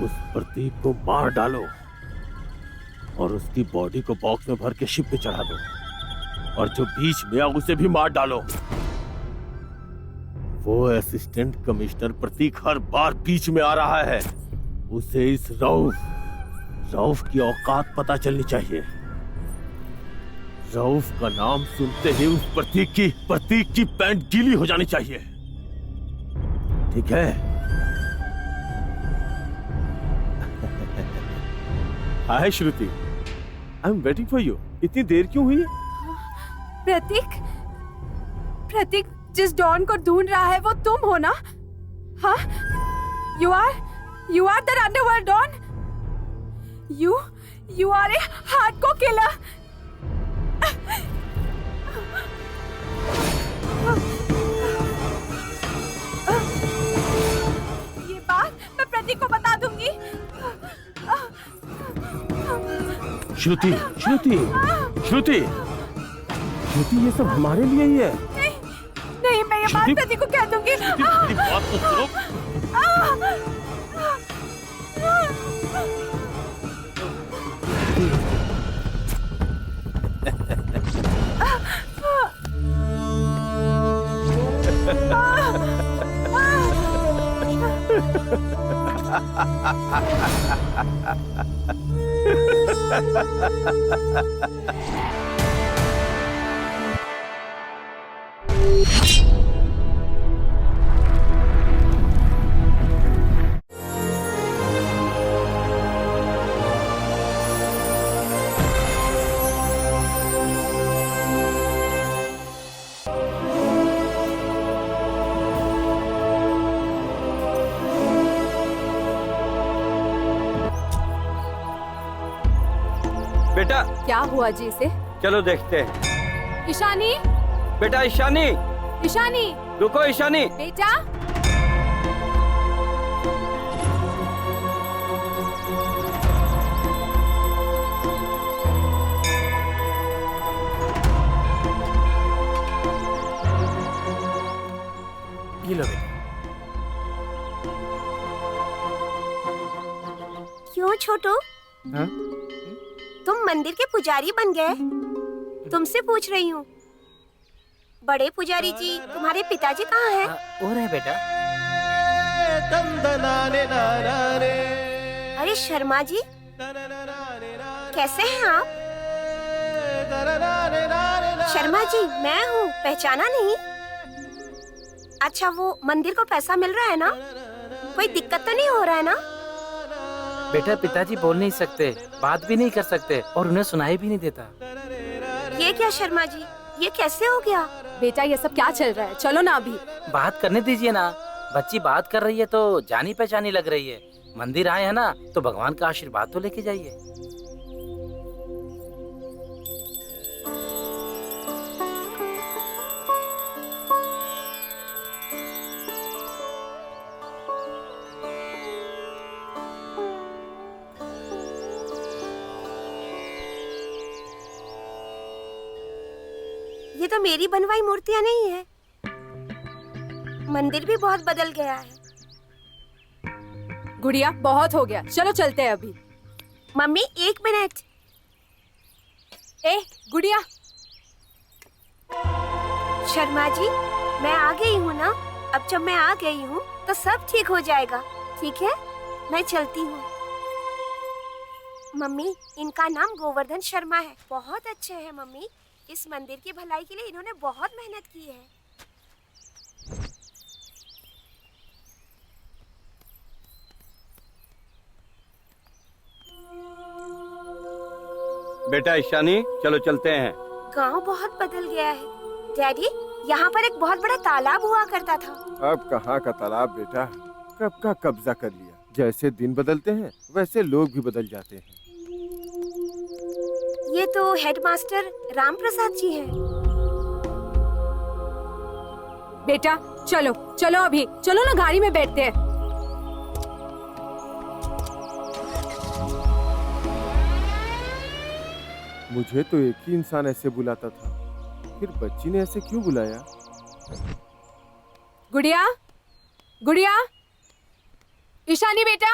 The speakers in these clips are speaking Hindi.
उस प्रतीक को मार डालो और उसकी बॉडी को बॉक्स में भर के शिप पे चढ़ा दो, और जो बीच में उसे भी मार डालो। वो असिस्टेंट कमिश्नर प्रतीक हर बार बीच में आ रहा है, उसे इस रऊफ की औकात पता चलनी चाहिए। रऊफ का नाम सुनते ही उस प्रतीक की पैंट गीली हो जानी चाहिए, ठीक है? Hi Shruti, I am waiting for you. इतनी देर क्यों हुई है? प्रतीक जिस डॉन को ढूंढ रहा है वो तुम हो ना? हाँ? You are the underworld Don? You are a hardcore killer. ये बात मैं प्रतीक को बता दूंगी। श्रुति, ये सब हमारे लिए ही है। नहीं, मैं ये बात प्रतीक को कह दूंगी। बात तो सुनो। बेटा, क्या हुआ जी इसे? चलो देखते हैं। ईशानी, बेटा ईशानी, रुको ईशानी। बेटा, ये लो बेटा। क्यों छोटू? हाँ? तुम मंदिर के पुजारी बन गए? तुमसे पूछ रही हूँ। बड़े पुजारी जी, तुम्हारे पिताजी कहाँ हैं? हो रहे बेटा। अरे शर्मा जी, कैसे हैं आप? शर्मा जी, मैं हूँ, पहचाना नहीं? अच्छा, वो मंदिर को पैसा मिल रहा है ना? कोई दिक्कत तो नहीं हो रहा है ना? बेटा, पिताजी बोल नहीं सकते, बात भी नहीं कर सकते और उन्हें सुनाई भी नहीं देता। ये क्या शर्मा जी, ये कैसे हो गया? बेटा ये सब क्या चल रहा है? चलो ना अभी। बात करने दीजिए ना। बच्ची बात कर रही है तो जानी पहचानी लग रही है। मंदिर आए हैं ना तो भगवान का आशीर्वाद तो लेके जाइए। ये तो मेरी बनवाई मूर्तियाँ नहीं है। मंदिर भी बहुत बदल गया है। गुड़िया, बहुत हो गया, चलो चलते हैं अभी। Mummy 1 minute. ए गुड़िया। शर्मा जी, मैं आ गई हूँ ना? अब जब मैं आ गई हूँ तो सब ठीक हो जाएगा, ठीक है? मैं चलती हूँ। मम्मी, इनका नाम गोवर्धन शर्मा है। बहुत अच्छे हैं मम्मी। इस मंदिर की भलाई के लिए इन्होंने बहुत मेहनत की है। बेटा ईशानी, चलो चलते हैं। गांव बहुत बदल गया है। डैडी, यहाँ पर एक बहुत बड़ा तालाब हुआ करता था। अब कहाँ का तालाब बेटा, कब का कब्जा कर लिया। जैसे दिन बदलते हैं वैसे लोग भी बदल जाते हैं। ये तो हेडमास्टर राम प्रसाद जी हैं। बेटा चलो चलो अभी, चलो ना गाड़ी में बैठते हैं। मुझे तो एक ही इंसान ऐसे बुलाता था, फिर बच्ची ने ऐसे क्यों बुलाया? गुड़िया, गुड़िया, ईशानी बेटा,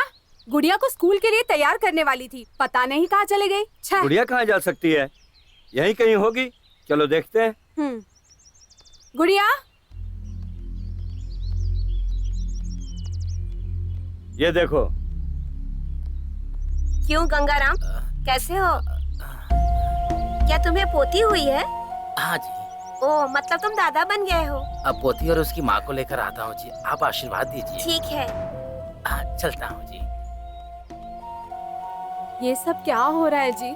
गुड़िया को स्कूल के लिए तैयार करने वाली थी, पता नहीं कहाँ चले गई। छह। गुड़िया कहाँ जा सकती है? यहीं कहीं होगी, चलो देखते हैं। गुड़िया, ये देखो। क्यों गंगाराम, कैसे हो? क्या तुम्हें पोती हुई है? हाँ जी। ओ, मतलब तुम दादा बन गए हो। अब पोती और उसकी माँ को लेकर आता हूँ जी, आप आशीर्वाद दीजिए। ठीक है। हाँ, चलता हूँ जी। ये सब क्या हो रहा है जी?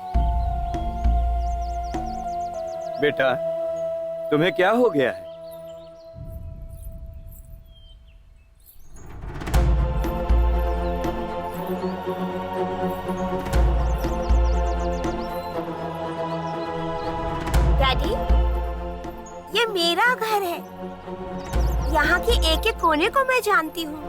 बेटा, तुम्हें क्या हो गया है? डैडी, ये मेरा घर है। यहाँ के एक एक कोने को मैं जानती हूँ।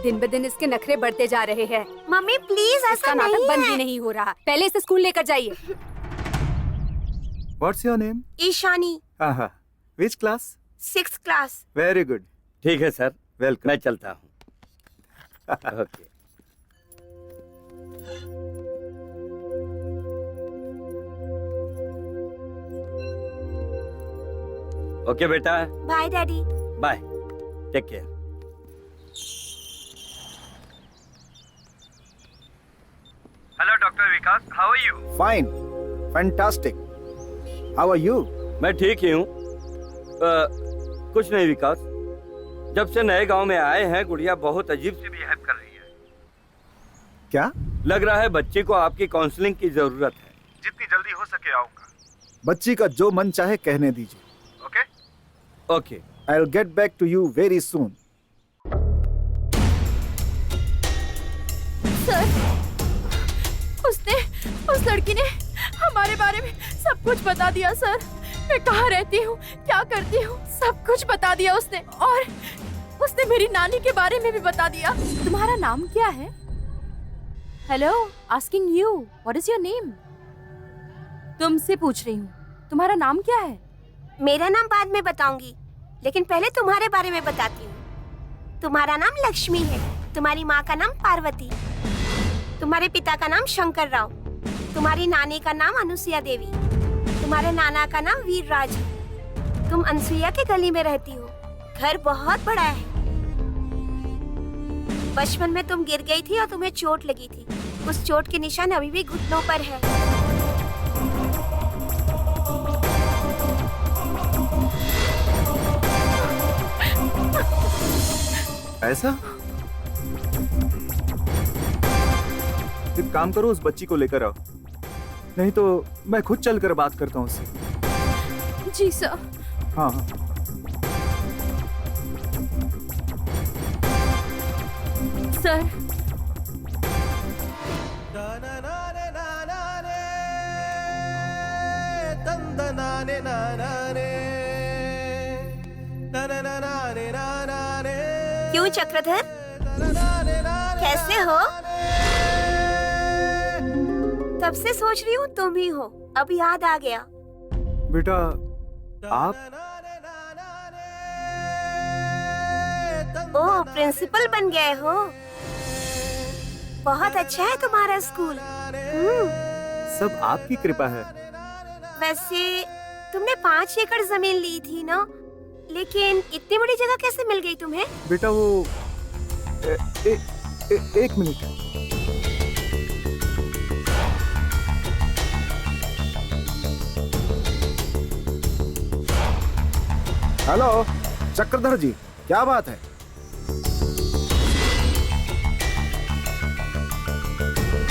दिन ब दिन इसके नखरे बढ़ते जा रहे हैं। मम्मी प्लीज, ऐसा इसका नाटक नहीं बंद है। भी नहीं हो रहा। पहले इसे स्कूल लेकर जाइए। What's your name? Ishani, Aha. Which class? 6th class. Very good. ठीक है सर, Welcome. मैं चलता हूँ। ओके। ओके बेटा, bye daddy. Bye, take care. Hello doctor Vikas, how are you? Fine. Fantastic. How are you? मैं ठीक ही हूँ। कुछ नहीं विकास, जब से नए गांव में आए हैं गुड़िया बहुत अजीब सी बिहेव कर रही है। क्या? लग रहा है बच्ची को आपकी काउंसलिंग की जरूरत है। जितनी जल्दी हो सके आऊंगा। बच्ची का जो मन चाहे कहने दीजिए। Okay? Okay. I'll get back to you very soon. Sir, उस लड़की ने हमारे बारे में सब कुछ बता दिया सर। मैं कहाँ रहती हूँ, क्या करती हूँ, सब कुछ बता दिया उसने। और उसने मेरी नानी के बारे में भी बता दिया। तुम्हारा नाम क्या है? Hello, asking you, what is your name? तुमसे पूछ रही हूँ, तुम्हारा नाम क्या है? मेरा नाम बाद में बताऊंगी, लेकिन पहले तुम्हारे बारे में बताती हूँ। तुम्हारा नाम लक्ष्मी है, तुम्हारी माँ का नाम पार्वती, तुम्हारे पिता का नाम शंकर राव, तुम्हारी नानी का नाम अनुसुईया देवी, तुम्हारे नाना का नाम वीरराज है। तुम अनसुईया के गली में रहती हो। घर बहुत बड़ा है। बचपन में तुम गिर गई थी और तुम्हें चोट लगी थी। उस चोट के निशान अभी भी घुटनों पर है। ऐसा? एक काम करो, उस बच्ची को लेकर आओ, नहीं तो मैं खुद चलकर बात करता हूँ उससे। जी सर। हाँ हाँ। सर, क्यों चक्रधर, कैसे हो? तब से सोच रही हूँ तुम ही हो, अब याद आ गया। बेटा, आप? ओह, प्रिंसिपल बन गए हो। बहुत अच्छा है तुम्हारा स्कूल। सब आपकी कृपा है। वैसे तुमने 5 एकड़ जमीन ली थी ना, लेकिन इतनी बड़ी जगह कैसे मिल गई तुम्हें? बेटा वो एक मिनट। हेलो चक्रधर जी, क्या बात है?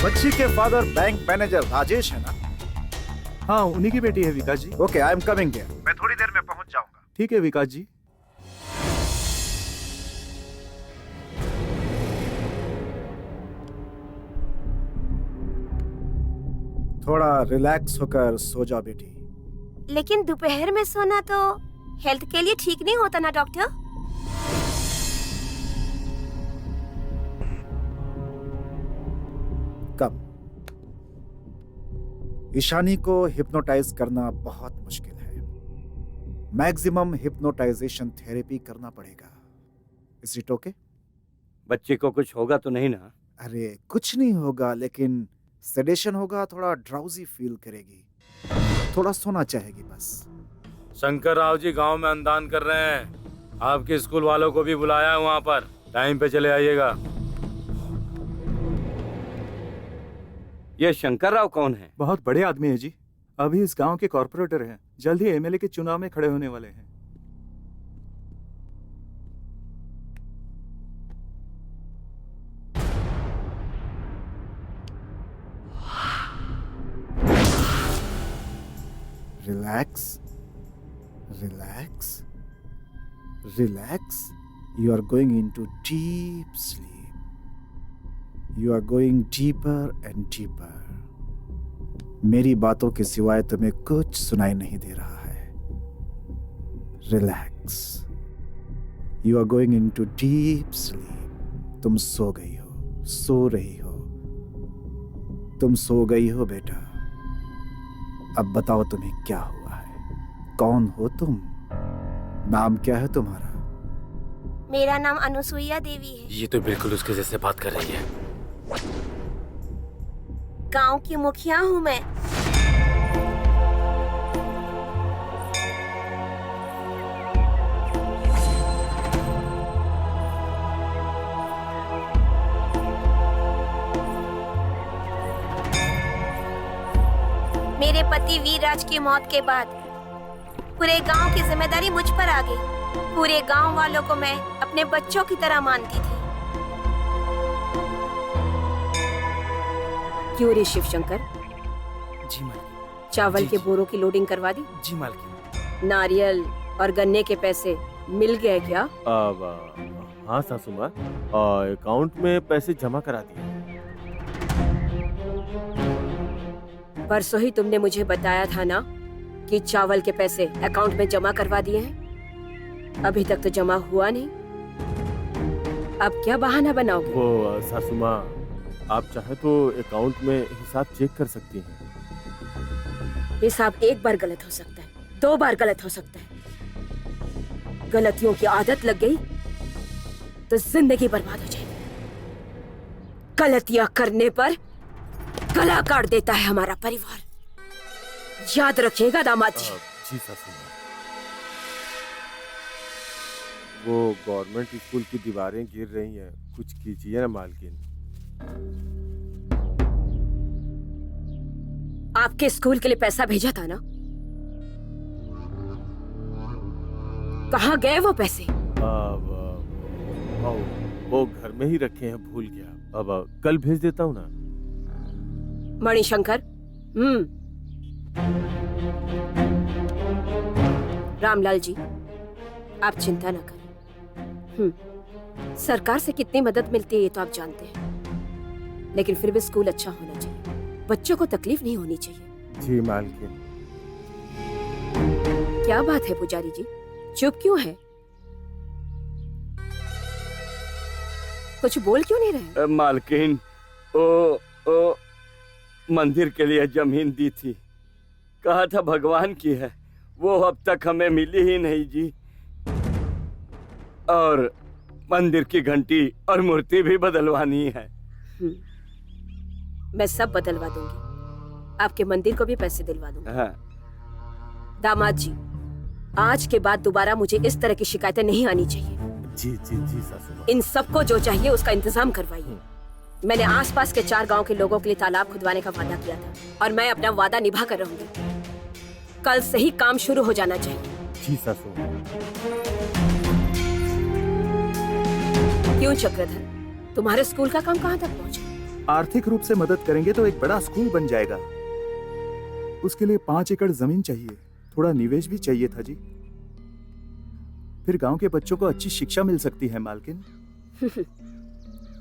बच्ची के फादर बैंक मैनेजर राजेश है ना? हाँ, उन्हीं की बेटी है Vikas ji. Okay, I am coming here. मैं थोड़ी देर में पहुंच जाऊंगा। ठीक है विकास जी। थोड़ा रिलैक्स होकर सो जाओ बेटी। लेकिन दोपहर में सोना तो हेल्थ के लिए ठीक नहीं होता ना डॉक्टर। कम। ईशानी को हिप्नोटाइज करना बहुत मुश्किल है। मैक्सिमम हिप्नोटाइजेशन थेरेपी करना पड़ेगा। Is it okay? बच्चे को कुछ होगा तो नहीं ना? अरे कुछ नहीं होगा, लेकिन सेडेशन होगा, थोड़ा ड्राउजी फील करेगी, थोड़ा सोना चाहेगी बस। शंकर राव जी गांव में अन्नदान कर रहे हैं, आपके स्कूल वालों को भी बुलाया है वहाँ पर, टाइम पे चले आइएगा। ये शंकर राव कौन है? बहुत बड़े आदमी है जी, अभी इस गांव के कॉर्पोरेटर हैं, जल्द ही एमएलए के चुनाव में खड़े होने वाले हैं। Relax, relax, relax. You are going into deep sleep. You are going deeper and deeper. मेरी बातों के सिवाय तुम्हें कुछ सुनाई नहीं दे रहा है। Relax. You are going into deep sleep. तुम सो गई हो, सो रही हो, तुम सो गई हो बेटा। अब बताओ तुम्हें क्या हुआ है? कौन हो तुम? नाम क्या है तुम्हारा? मेरा नाम अनुसुईया देवी है। ये तो बिल्कुल उसके जैसे बात कर रही है। गांव की मुखिया हूँ मैं। मेरे पति वीरराज की मौत के बाद पूरे गांव की जिम्मेदारी मुझ पर आ गई। पूरे गांव वालों को मैं अपने बच्चों की तरह मानती थी। क्यों रे शिवशंकर, जी मालकिन। चावल जी, के जी। बोरों की लोडिंग करवा दी? जी मालकिन। नारियल और गन्ने के पैसे मिल गए क्या? अब हाँ सासू माँ, अकाउंट में पैसे जमा करा दिए। परसों ही तुमने मुझे बताया था ना कि चावल के पैसे अकाउंट में जमा करवा दिए हैं। अभी तक तो जमा हुआ नहीं। अब क्या बहाना बनाओगे? वो सासू माँ, आप चाहे तो अकाउंट में हिसाब चेक कर सकती हैं। हिसाब एक बार गलत हो सकता है, 2 बार गलत हो सकता है। गलतियों की आदत लग गई तो जिंदगी बर्बाद हो जाएगी। गलतियां करने पर गला काट देता है हमारा परिवार। याद रखिएगा दामाद जी। जी सासू माँ। वो गवर्नमेंट स्कूल की दीवारें गिर रही हैं, कुछ कीजिए ना मालकिन। आपके स्कूल के लिए पैसा भेजा था ना, कहाँ गए वो पैसे? वो घर में ही रखे हैं, भूल गया। अब कल भेज देता हूँ ना। मणिशंकर, रामलाल जी, आप चिंता न करें। सरकार से कितनी मदद मिलती है ये तो आप जानते हैं, लेकिन फिर भी स्कूल अच्छा होना चाहिए, बच्चों को तकलीफ नहीं होनी चाहिए। जी मालकिन। क्या बात है पुजारी जी, चुप क्यों है? कुछ बोल क्यों नहीं रहे? मालकिन, ओ मंदिर के लिए जमीन दी थी, कहा था भगवान की है, वो अब तक हमें मिली ही नहीं जी। और मंदिर की घंटी और मूर्ति भी बदलवानी है। मैं सब बदलवा दूंगी, आपके मंदिर को भी पैसे दिलवा दूंगी। हाँ। दामाद जी, आज के बाद दोबारा मुझे इस तरह की शिकायतें नहीं आनी चाहिए। जी जी जी सासू माँ। इन सबको जो चाहिए उसका इंतजाम करवाइए। मैंने आसपास के 4 गांव के लोगों के लिए तालाब खुदवाने का वादा किया था और मैं अपना वादा निभा कर रहूंगी। कल से ही काम शुरू हो जाना चाहिए। जी सासू माँ। क्यों चक्रधर, तुम्हारे स्कूल का काम कहाँ तक पहुँचा? आर्थिक रूप से मदद करेंगे तो एक बड़ा स्कूल बन जाएगा। उसके लिए 5 एकड़ जमीन चाहिए, थोड़ा निवेश भी चाहिए था जी। फिर गांव के बच्चों को अच्छी शिक्षा मिल सकती है मालकिन।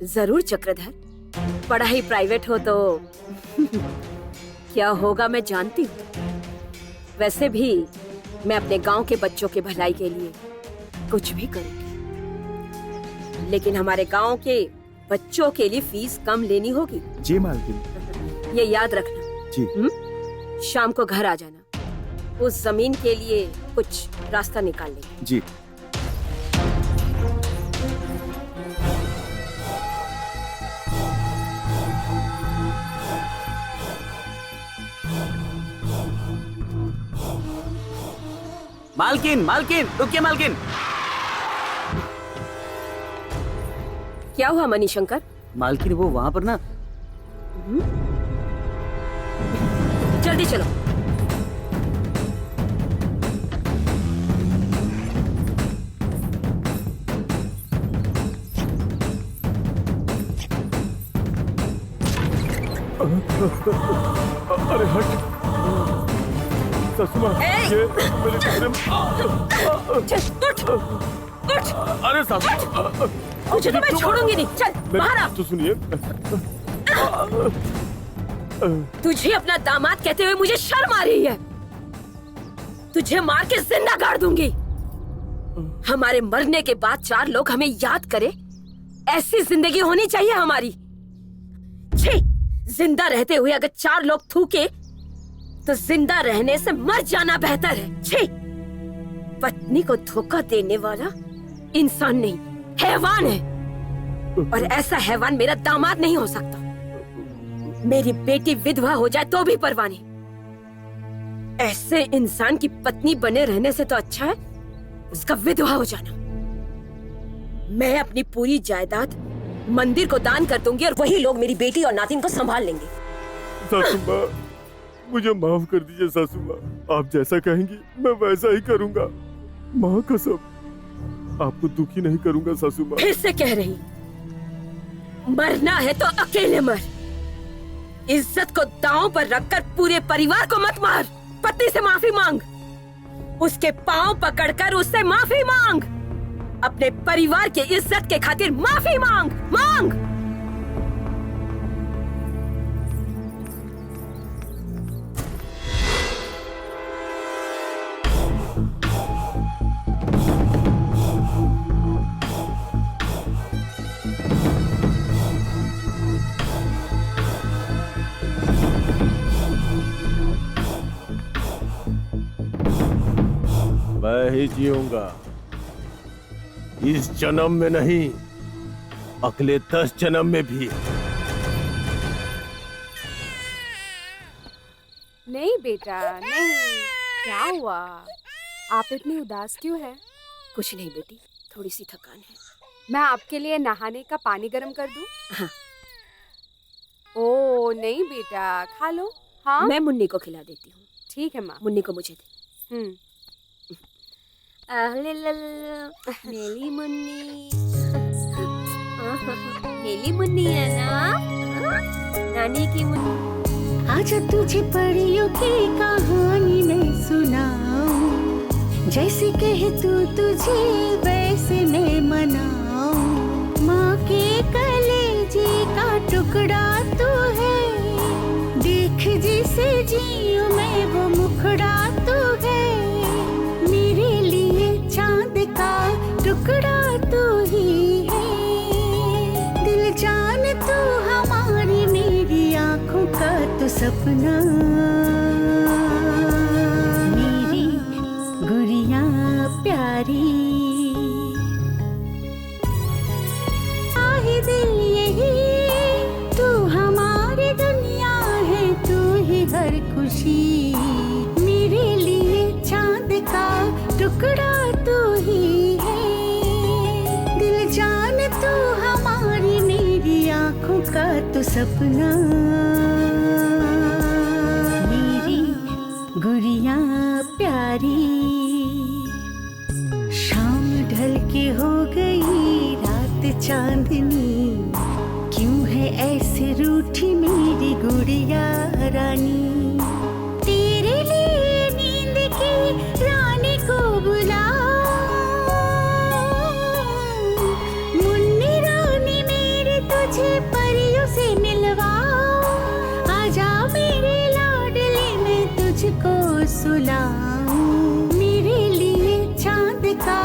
जरूर चक्रधर, पढ़ाई प्राइवेट हो तो क्या होगा मैं जानती हूँ। वैसे भी मैं अपने गांव के बच्चों के भलाई के लिए कुछ भी करूंगी, लेकिन हमारे गांव के बच्चों के लिए फीस कम लेनी होगी। जी मालकिन। ये याद रखना। जी। शाम को घर आ जाना, उस जमीन के लिए कुछ रास्ता निकाल लेंगे। जी। मालकिन मालकिन रुकिए मालकिन। क्या हुआ मणिशंकर? मालकिन वो वहाँ पर ना। जल्दी चलो। अरे हट ससुमा, ये मेरे कमरे में। उठ। अरे सासू, तुझे तो मैं छोड़ूंगी नहीं। चल बाहर आ। तो सुनिए, तुझे अपना दामाद कहते हुए मुझे शर्म आ रही है। तुझे मार के जिंदा गाड़ दूंगी। हमारे मरने के बाद 4 लोग हमें याद करे, ऐसी जिंदगी होनी चाहिए हमारी। छी, जिंदा रहते हुए अगर 4 लोग थूके तो जिंदा रहने से मर जाना बेहतर है। छी, पत्नी को धोखा देने वाला इंसान नहीं, हैवान है। और ऐसा हैवान मेरा दामाद नहीं हो सकता। मेरी बेटी विधवा हो जाए तो भी परवाह नहीं। ऐसे इंसान की पत्नी बने रहने से तो अच्छा है उसका विधवा हो जाना। मैं अपनी पूरी जायदाद मंदिर को दान कर दूंगी और वही लोग मेरी बेटी और नातिन को संभाल लेंगे। सासू माँ, मुझे माफ कर दीजिए सासू माँ। आप जैसा कहेंगी मैं वैसा ही करूँगा। माँ कसम, आपको दुखी नहीं करूँगा सासू माँ। फिर से कह रही, मरना है तो अकेले मर। इज्जत को दांव पर रखकर पूरे परिवार को मत मार। पति से माफी मांग, उसके पांव पकड़कर उससे माफी मांग। अपने परिवार की इज्जत के खातिर माफी मांग। मांग। मैं ही जीऊंगा, इस जन्म में नहीं, अगले 10 जन्म में भी। नहीं बेटा नहीं। क्या हुआ? आप इतनी उदास क्यों हैं? कुछ नहीं बेटी, थोड़ी सी थकान है। मैं आपके लिए नहाने का पानी गर्म कर दूं? हाँ। ओ नहीं बेटा, खा लो। हाँ मैं मुन्नी को खिला देती हूँ। ठीक है माँ। मुन्नी को मुझे दे। मेली मुन्नी, मेली मुन्नी है ना, नानी की मुन्नी। आजा तुझे परियों की कहानी मैं सुनाऊं, जैसे कहे तू तुझे वैसे मैं मनाऊं। माँ के कलेजे का टुकड़ा तू है, देख जिसे जियो मैं वो मुखड़ा तू है। मेरे लिए चांद का टुकड़ा तू ही है, दिल जान तू हमारी मेरी आंखों का तो सपना। मेरी गुड़िया प्यारी, आहे दिल यही, तू हमारी दुनिया है, तू ही हर खुशी। मेरे लिए चांद का टुकड़ा तू ही है, दिल जान तू हमारी मेरी आंखों का तो सपना। मेरी गुड़िया प्यारी, शाम ढल के हो गई रात चांदनी, क्यों है ऐसे रूठी मेरी गुड़िया रानी। तेरे लिए नींद की रानी को बुला, मुन्नी रानी मेरे तुझे परियों से मिलवा। आजा मेरे लाड सुलाऊं। मेरे लिए चांद का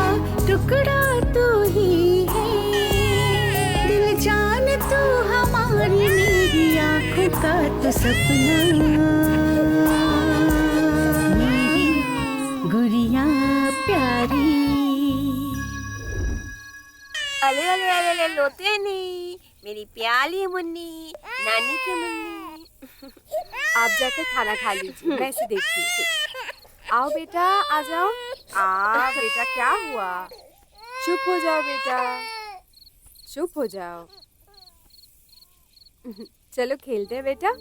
टुकड़ा तू ही है, दिल जान तू हमारी, मेरी आँखों का तो सपना। मेरी गुड़िया प्यारी। अले अले अले अले लोते नहीं, मेरी प्याली मुन्नी, नानी की मुन्नी। आप जाकर खाना खा लीजिए, मैं इसे देखती हूँ। आओ बेटा, आ जाओ। बेटा क्या हुआ? चुप हो जाओ बेटा, चुप हो जाओ। चलो खेलते हैं बेटा।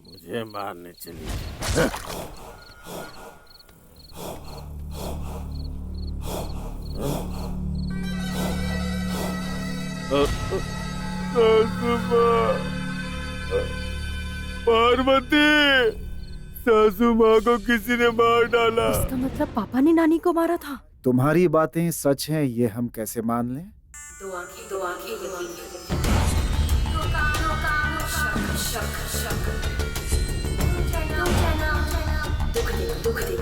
मुझे मारने चली। पार्वती, सासू माँ को किसी ने मार डाला। इसका मतलब पापा ने नानी को मारा था। तुम्हारी बातें सच हैं ये हम कैसे मान लें? दो आंखें दुख दे।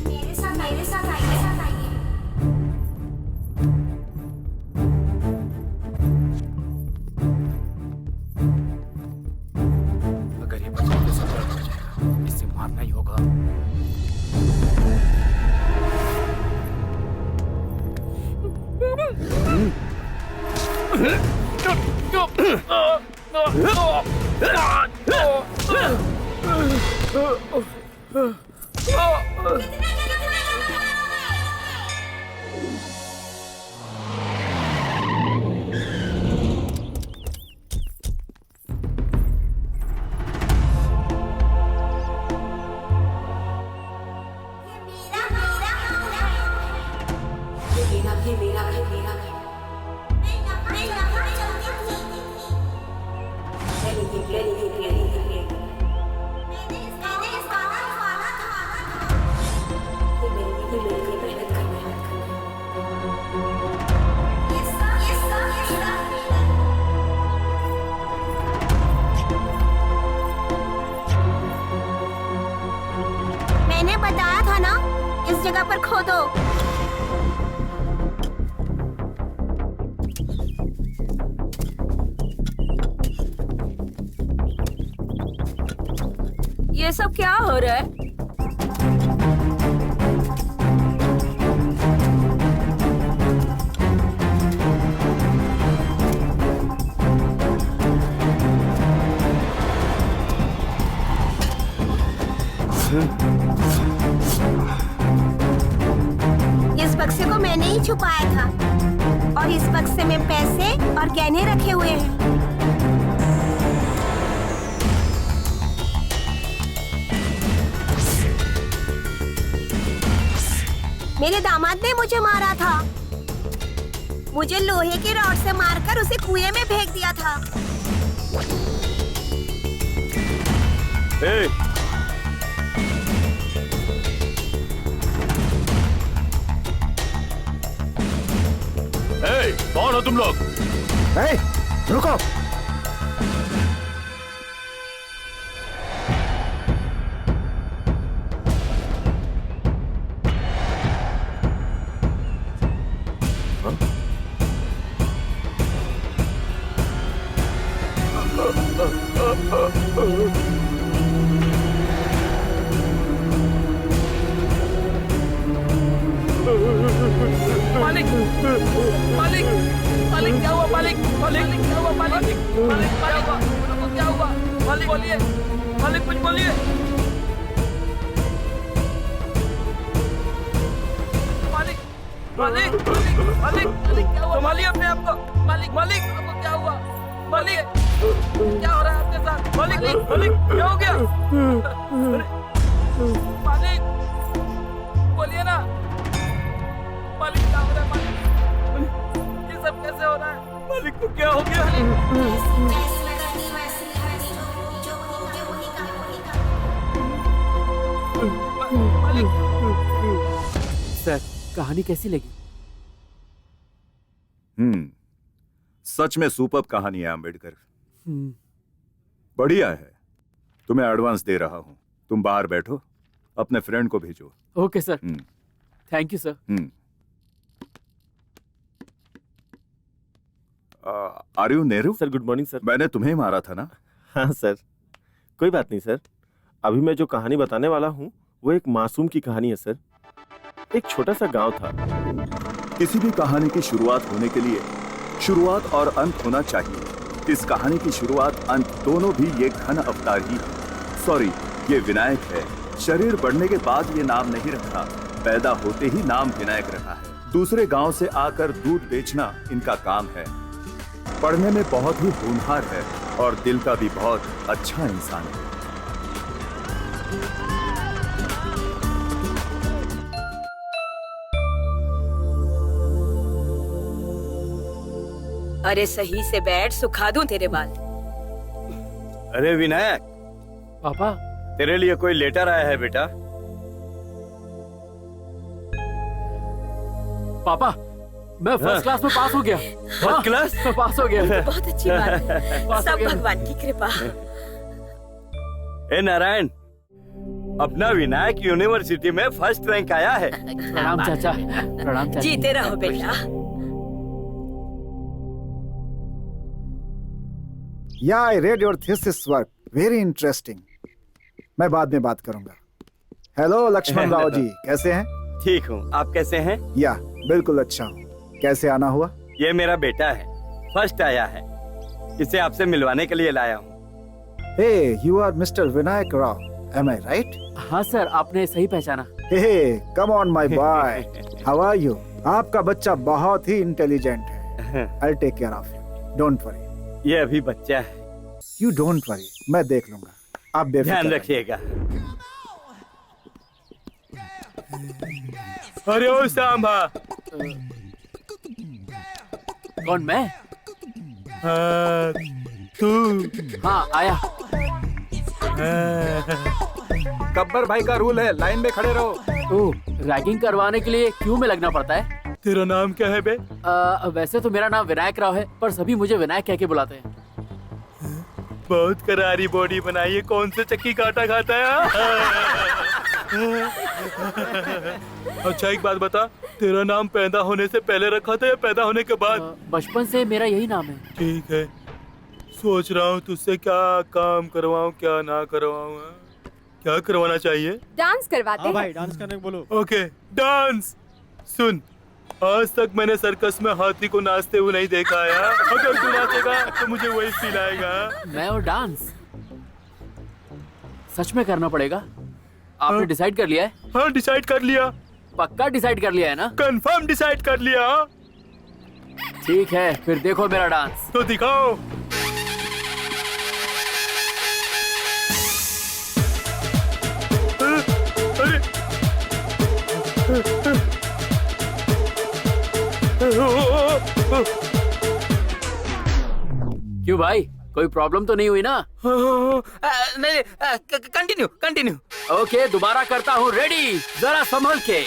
मेरे साथ आइए। अगर ये बच्चा के साथ हो जाएगा, इससे मारना ही होगा। मैंने बताया था ना, इस जगह पर खोदो। ये सब क्या हो रहा है? इस बक्से को मैंने ही छुपाया था और इस बक्से में पैसे और गहने रखे हुए हैं। मेरे दामाद ने मुझे मारा था। मुझे लोहे की रॉड से मारकर उसे कुएं में फेंक दिया था। ए, कौन हो तुम लोग? ए, रुको। मालिक मालिक मालिक क्या हुआ? मालिक मालिक क्या हुआ? मालिक मालिक क्या हुआ? मालिक बोलिए, मालिक कुछ बोलिए। मालिक मालिक मालिक मालिक मालिक क्या हुआ? संभालिए अपने आप को। मालिक मालिक आपको क्या हुआ? मालिक क्या हो रहा है आपके साथ? मालिक मालिक क्या हो गया? मालिक बोलिए ना। मालिक क्या हो रहा है? मालिक ये सब कैसे हो रहा है? मालिक को क्या हो गया? मालिक सर, कहानी कैसी लगी? सच में सुपर्ब कहानी है अम्बेडकर। बढ़िया है। तुम्हें एडवांस दे रहा हूं। तुम बाहर बैठो, अपने फ्रेंड को भेजो। Okay sir, thank you sir. Are you Nehru? Sir good morning sir. मैंने तुम्हें मारा था ना? हाँ सर, कोई बात नहीं सर। अभी मैं जो कहानी बताने वाला हूँ वो एक मासूम की कहानी है सर। एक छोटा सा गांव था। किसी भी कहानी की शुरुआत होने के लिए शुरुआत और अंत होना चाहिए। इस कहानी की शुरुआत अंत दोनों भी ये घन अवतार ही है। सॉरी, ये विनायक है। शरीर बढ़ने के बाद ये नाम नहीं रखा, पैदा होते ही नाम विनायक रखा है। दूसरे गांव से आकर दूध बेचना इनका काम है। पढ़ने में बहुत ही होनहार है और दिल का भी बहुत अच्छा इंसान है। अरे सही से बैठ, सुखा दूं तेरे बाल। अरे विनायक, पापा तेरे लिए कोई लेटर आया है बेटा। पापा, मैं फर्स्ट क्लास में पास हो गया। फर्स्ट क्लास में पास हो गया। बहुत अच्छी बात है। पास हो सब गया। भगवान की कृपा। ए नारायण, अपना विनायक यूनिवर्सिटी में फर्स्ट रैंक आया है। प्रणाम चाचा, प्रणाम चाचा। जीते रहो बेटा। या I read your thesis work, very interesting. मैं बाद में बात करूंगा। हेलो लक्ष्मण राव जी, कैसे हैं? ठीक हूँ, आप कैसे हैं? या बिल्कुल अच्छा हूँ। कैसे आना हुआ? ये मेरा बेटा है, फर्स्ट आया है। इसे आपसे मिलवाने के लिए लाया हूँ। Hey, you are mister Vinayak Rao, am I right? हाँ सर, आपने सही पहचाना। Hey, come on my boy, how are you? आपका बच्चा बहुत ही इंटेलिजेंट है। I take care of you, don't worry. ये अभी बच्चा है। यू डोंट वरी, मैं देख लूंगा, आप बेफिक्र ध्यान रहिए। रखिएगा। अरे ओ सांभा। कौन, मैं? हाँ, तू। हाँ आया। गब्बर भाई का रूल है, लाइन में खड़े रहो। ओह, रैगिंग करवाने के लिए क्यों में लगना पड़ता है? तेरा नाम क्या है बे? वैसे तो मेरा नाम विनायक राव है, पर सभी मुझे विनायक कह के बुलाते हैं। बहुत करारी बॉडी बनाई है, कौन से चक्की काटा खाता है? अच्छा एक बात बता, तेरा नाम पैदा होने से पहले रखा था या पैदा होने के बाद? बचपन से मेरा यही नाम है। ठीक है, सोच रहा हूँ तुझसे क्या काम करवाऊँ क्या ना करवाऊँ। क्या करवाना चाहिए? डांस करवाते हैं। भाई डांस करने को बोलो। Okay dance. सुन, आज तक मैंने सर्कस में हाथी को नाचते हुए नहीं देखा है। अगर तू नाचेगा तो मुझे वही फील आएगा। मैं और डांस सच में करना पड़ेगा? आपने डिसाइड कर लिया है? हाँ डिसाइड कर लिया। पक्का डिसाइड कर लिया है ना? कंफर्म डिसाइड कर लिया। ठीक है, फिर देखो मेरा डांस। तो दिखाओ। क्यों भाई, कोई प्रॉब्लम तो नहीं हुई ना? नहीं, कंटिन्यू कंटिन्यू। ओके, दोबारा करता हूँ। रेडी, जरा संभल के।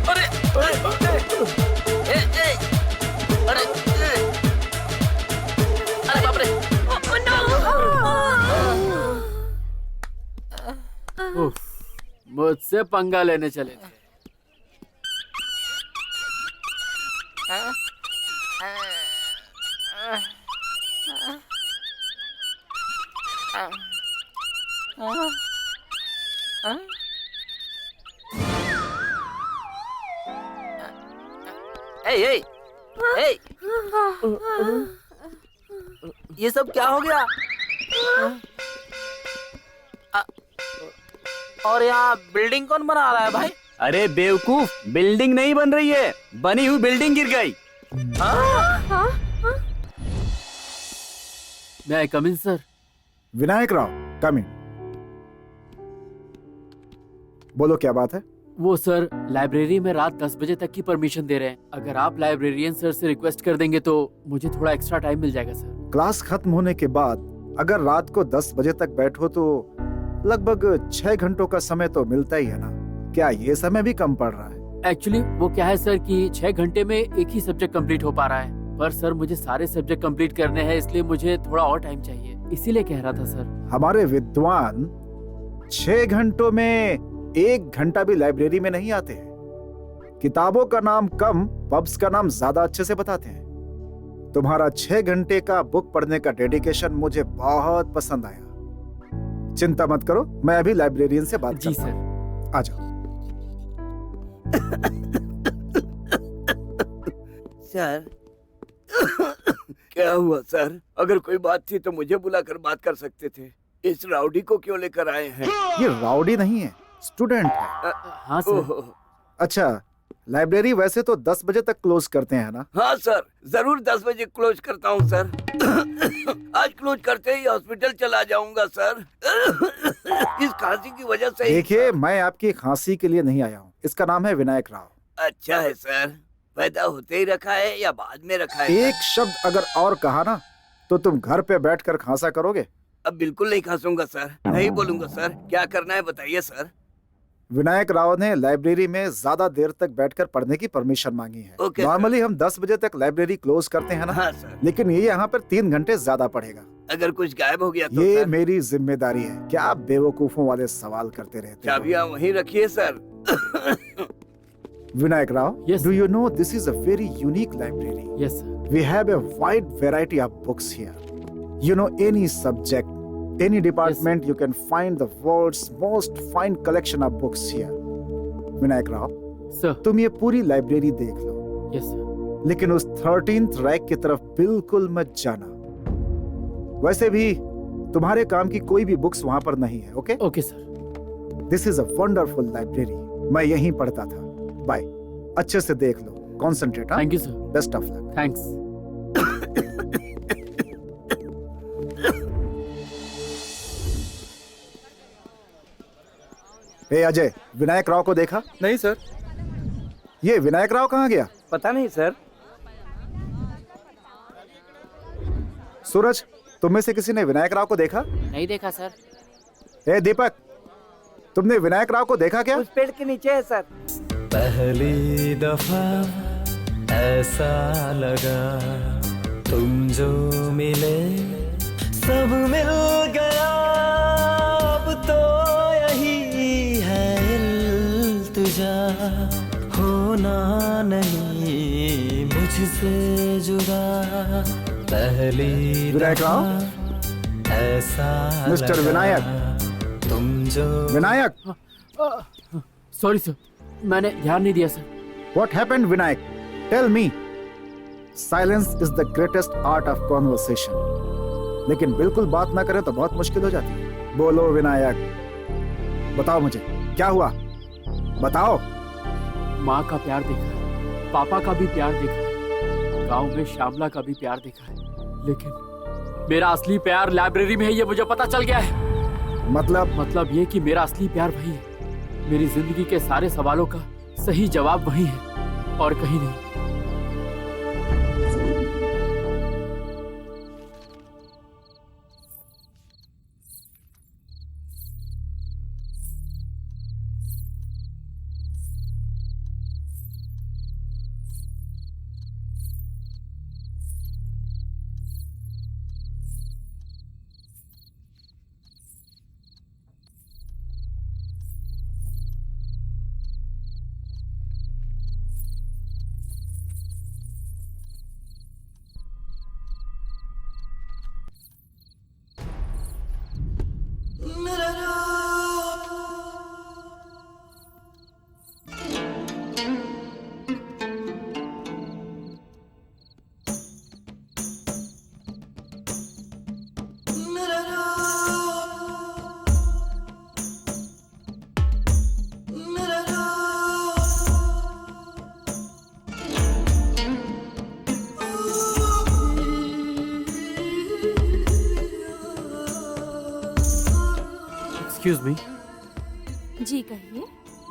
अरे अरे बाप रे। उफ, मुझसे पंगा लेने चले थे। ये सब क्या हो गया? और यहाँ बिल्डिंग कौन बना रहा है भाई? अरे बेवकूफ, बिल्डिंग नहीं बन रही है, बनी हुई बिल्डिंग गिर गई। मैं आई कम इन सर? विनायक राव, कम इन। बोलो क्या बात है? वो सर, लाइब्रेरी में रात 10 बजे तक की परमिशन दे रहे हैं। अगर आप लाइब्रेरियन सर से रिक्वेस्ट कर देंगे तो मुझे थोड़ा एक्स्ट्रा टाइम मिल जाएगा सर। क्लास खत्म होने के बाद अगर रात को 10 बजे तक बैठो तो लगभग 6 घंटों का समय तो मिलता ही है ना। क्या ये समय भी कम पड़ रहा है? एक्चुअली वो क्या है सर कि 6 घंटे में एक ही सब्जेक्ट कंप्लीट हो पा रहा है, पर सर मुझे सारे सब्जेक्ट कंप्लीट करने हैं, इसलिए मुझे थोड़ा और टाइम चाहिए, इसीलिए कह रहा था सर। हमारे विद्वान 6 घंटों में 1 घंटा भी लाइब्रेरी में नहीं आते हैं। किताबों का नाम कम, पब्स का नाम ज्यादा अच्छे से बताते हैं। तुम्हारा 6 घंटे का बुक पढ़ने का डेडिकेशन मुझे बहुत पसंद आया। चिंता मत करो, मैं अभी लाइब्रेरियन से बात जी करता हूं। सर। आ जाओ। सर क्या हुआ सर? अगर कोई बात थी तो मुझे बुलाकर बात कर सकते थे। इस राउडी को क्यों लेकर आए हैं? ये राउडी नहीं है, स्टूडेंट है। हाँ सर। अच्छा, लाइब्रेरी वैसे तो 10 बजे तक क्लोज करते हैं ना? हाँ सर, जरूर 10 बजे क्लोज करता हूँ सर। आज क्लोज करते ही हॉस्पिटल चला जाऊंगा सर। इस खांसी की वजह से। देखिए, मैं आपकी खांसी के लिए नहीं आया हूँ। इसका नाम है विनायक राव। अच्छा है सर। पैदा होते ही रखा है या बाद में रखा है? एक शब्द अगर और कहा ना तो तुम घर पे बैठकर खांसा करोगे। अब बिल्कुल नहीं खांसूंगा सर, नहीं बोलूंगा सर। क्या करना है बताइए सर। विनायक राव ने लाइब्रेरी में ज्यादा देर तक बैठकर पढ़ने की परमिशन मांगी है। ओके, नॉर्मली हम 10 बजे तक लाइब्रेरी क्लोज करते हैं ना। हाँ सर। लेकिन ये यहाँ पर 3 घंटे ज्यादा पढ़ेगा। अगर कुछ गायब हो गया तो ये सर? मेरी जिम्मेदारी है। क्या आप बेवकूफों वाले सवाल करते रहते हो? चाबियां वहीं रखिए sir. Vinayak Rao, Yes. do you know this is a very unique library? Yes sir. We have a wide variety of books here. You know, any subject, any department, you can find the world's most fine collection of books here. Vinayak Rao, sir. तुम ये पूरी लाइब्रेरी देख लो, यस सर। लेकिन उस 13th रैक की तरफ बिल्कुल मत जाना। वैसे भी तुम्हारे काम की कोई भी बुक्स वहां पर नहीं है। Okay? Okay sir. This is a wonderful library. मैं यहीं पढ़ता था। बाय। अच्छे से देख लो, concentrate. Thank you sir. Best of luck. Thanks. ए अजय, विनायक राव को देखा? नहीं सर। ये विनायक राव कहाँ गया? पता नहीं सर। सूरज, तुम में से किसी ने विनायक राव को देखा? नहीं देखा सर। ए दीपक, तुमने विनायक राव को देखा क्या? उस पेड़ के नीचे है सर। पहली दफा ऐसा लगा तुम जो मिले सब मिल गया, अब तो यही है इल्तिजा, होना नहीं मुझसे जुदा। पहली विनायक राव? दफा ऐसा मिस्टर लगा विनायक। तुम जो विनायक। सॉरी सर, मैंने ध्यान नहीं दिया sir. What happened, Vinayak? Tell me. Silence is the greatest art of conversation. लेकिन बिल्कुल बात ना करें तो बहुत मुश्किल हो जाती है। बोलो विनायक, बताओ मुझे क्या हुआ, बताओ। माँ का प्यार देखा है, पापा का भी प्यार देखा है, गांव में श्यामला का भी प्यार देखा है, लेकिन मेरा असली प्यार लाइब्रेरी में है, ये मुझे पता चल गया है। मतलब ये कि मेरा असली प्यार वही है। मेरी जिंदगी के सारे सवालों का सही जवाब वही है, और कहीं नहीं। एक्सक्यूज मी, जी कहिए।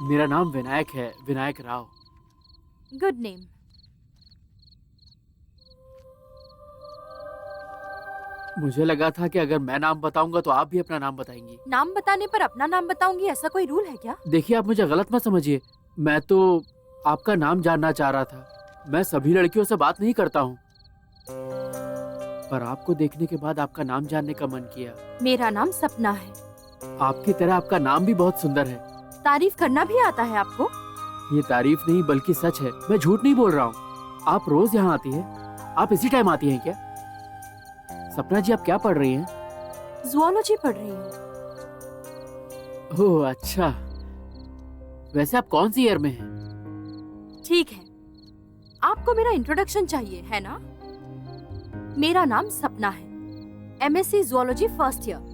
मेरा नाम विनायक है, विनायक राव। Good name. मुझे लगा था कि अगर मैं नाम बताऊंगा तो आप भी अपना नाम बताएंगी। नाम बताने पर अपना नाम बताऊंगी, ऐसा कोई रूल है क्या? देखिए, आप मुझे गलत मत समझिए, मैं तो आपका नाम जानना चाह रहा था। मैं सभी लड़कियों से बात नहीं करता हूँ, पर आपको देखने के बाद आपका नाम जानने का मन किया। मेरा नाम सपना है। आपकी तरह आपका नाम भी बहुत सुंदर है। तारीफ करना भी आता है आपको? ये तारीफ नहीं बल्कि सच है, मैं झूठ नहीं बोल रहा हूँ। आप रोज यहाँ आती है? आप इसी टाइम आती हैं क्या? सपना जी, आप क्या पढ़ रही हैं? ज़ूलॉजी पढ़ रही हूँ। ओह अच्छा, वैसे आप कौन सी ईयर में हैं? ठीक है, आपको मेरा इंट्रोडक्शन चाहिए है ना? मेरा नाम सपना है, MSc zoology first year,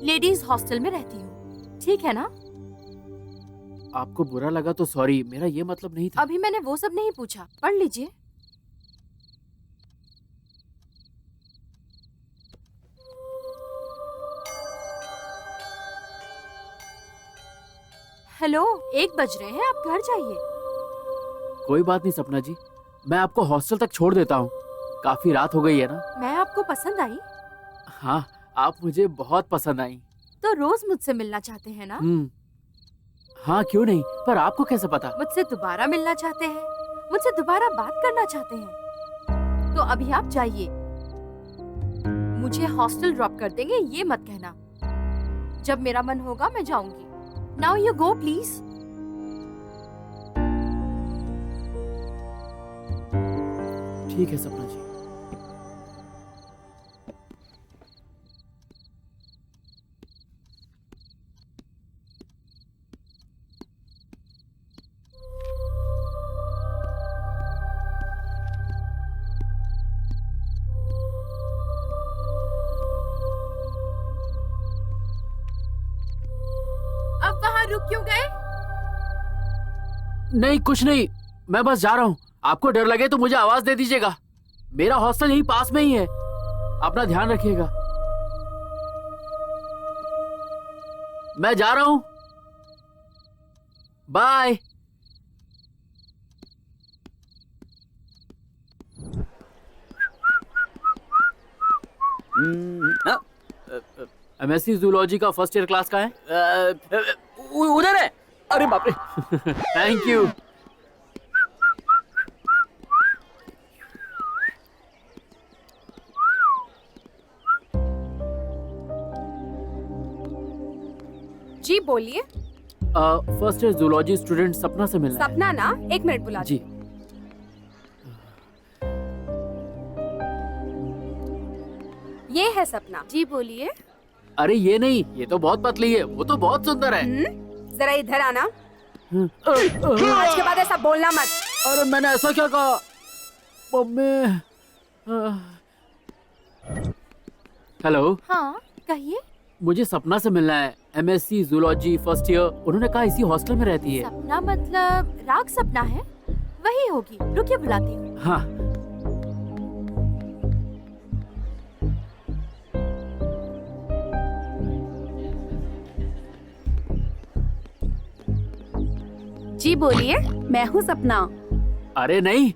ladies hostel में रहती हूँ, ठीक है ना? आपको बुरा लगा तो सॉरी, मेरा ये मतलब नहीं था। अभी मैंने वो सब नहीं पूछा, पढ़ लीजिए। हेलो, 1 बज रहे हैं, आप घर जाइए। कोई बात नहीं सपना जी, मैं आपको हॉस्टल तक छोड़ देता हूँ। काफी रात हो गई है ना? मैं आपको पसंद आई? हाँ, आप मुझे बहुत पसंद आई। तो रोज मुझसे मिलना चाहते हैं ना? हाँ क्यों नहीं, पर आपको कैसे पता? मुझसे दोबारा मिलना चाहते हैं, मुझसे दोबारा बात करना चाहते हैं, तो अभी आप जाइए। मुझे हॉस्टल ड्रॉप कर देंगे ये मत कहना। जब मेरा मन होगा मैं जाऊंगी। Now you go please. ठीक है सपना जी। अब वहाँ रुक क्यों गए? नहीं कुछ नहीं, मैं बस जा रहा हूँ। आपको डर लगे तो मुझे आवाज दे दीजिएगा। मेरा हॉस्टल यहीं पास में ही है। अपना ध्यान रखिएगा। मैं जा रहा हूँ, बाय। MSc ज़ूलॉजी का फर्स्ट ईयर क्लास का है? उधर है। अरे बाप रे। Thank you. जी बोलिए। फर्स्ट ईयर ज़ूलॉजी स्टूडेंट सपना से मिलना है। सपना ना, 1 मिनट बुला जी। ये है सपना। जी बोलिए। अरे ये नहीं, ये तो बहुत पतली है, वो तो बहुत सुंदर है। जरा इधर आना। आज के बाद ऐसा बोलना मत। अरे मैंने ऐसा क्या कहा? मम्मी। हेलो। हाँ कहिए। मुझे सपना से मिलना है, MSc ज़ूलॉजी फर्स्ट ईयर। उन्होंने कहा इसी हॉस्टल में रहती है। सपना मतलब राग सपना है? वही होगी, रुकिए बुलाती हूँ। हाँ। जी बोलिए, मैं हूँ सपना। अरे नहीं,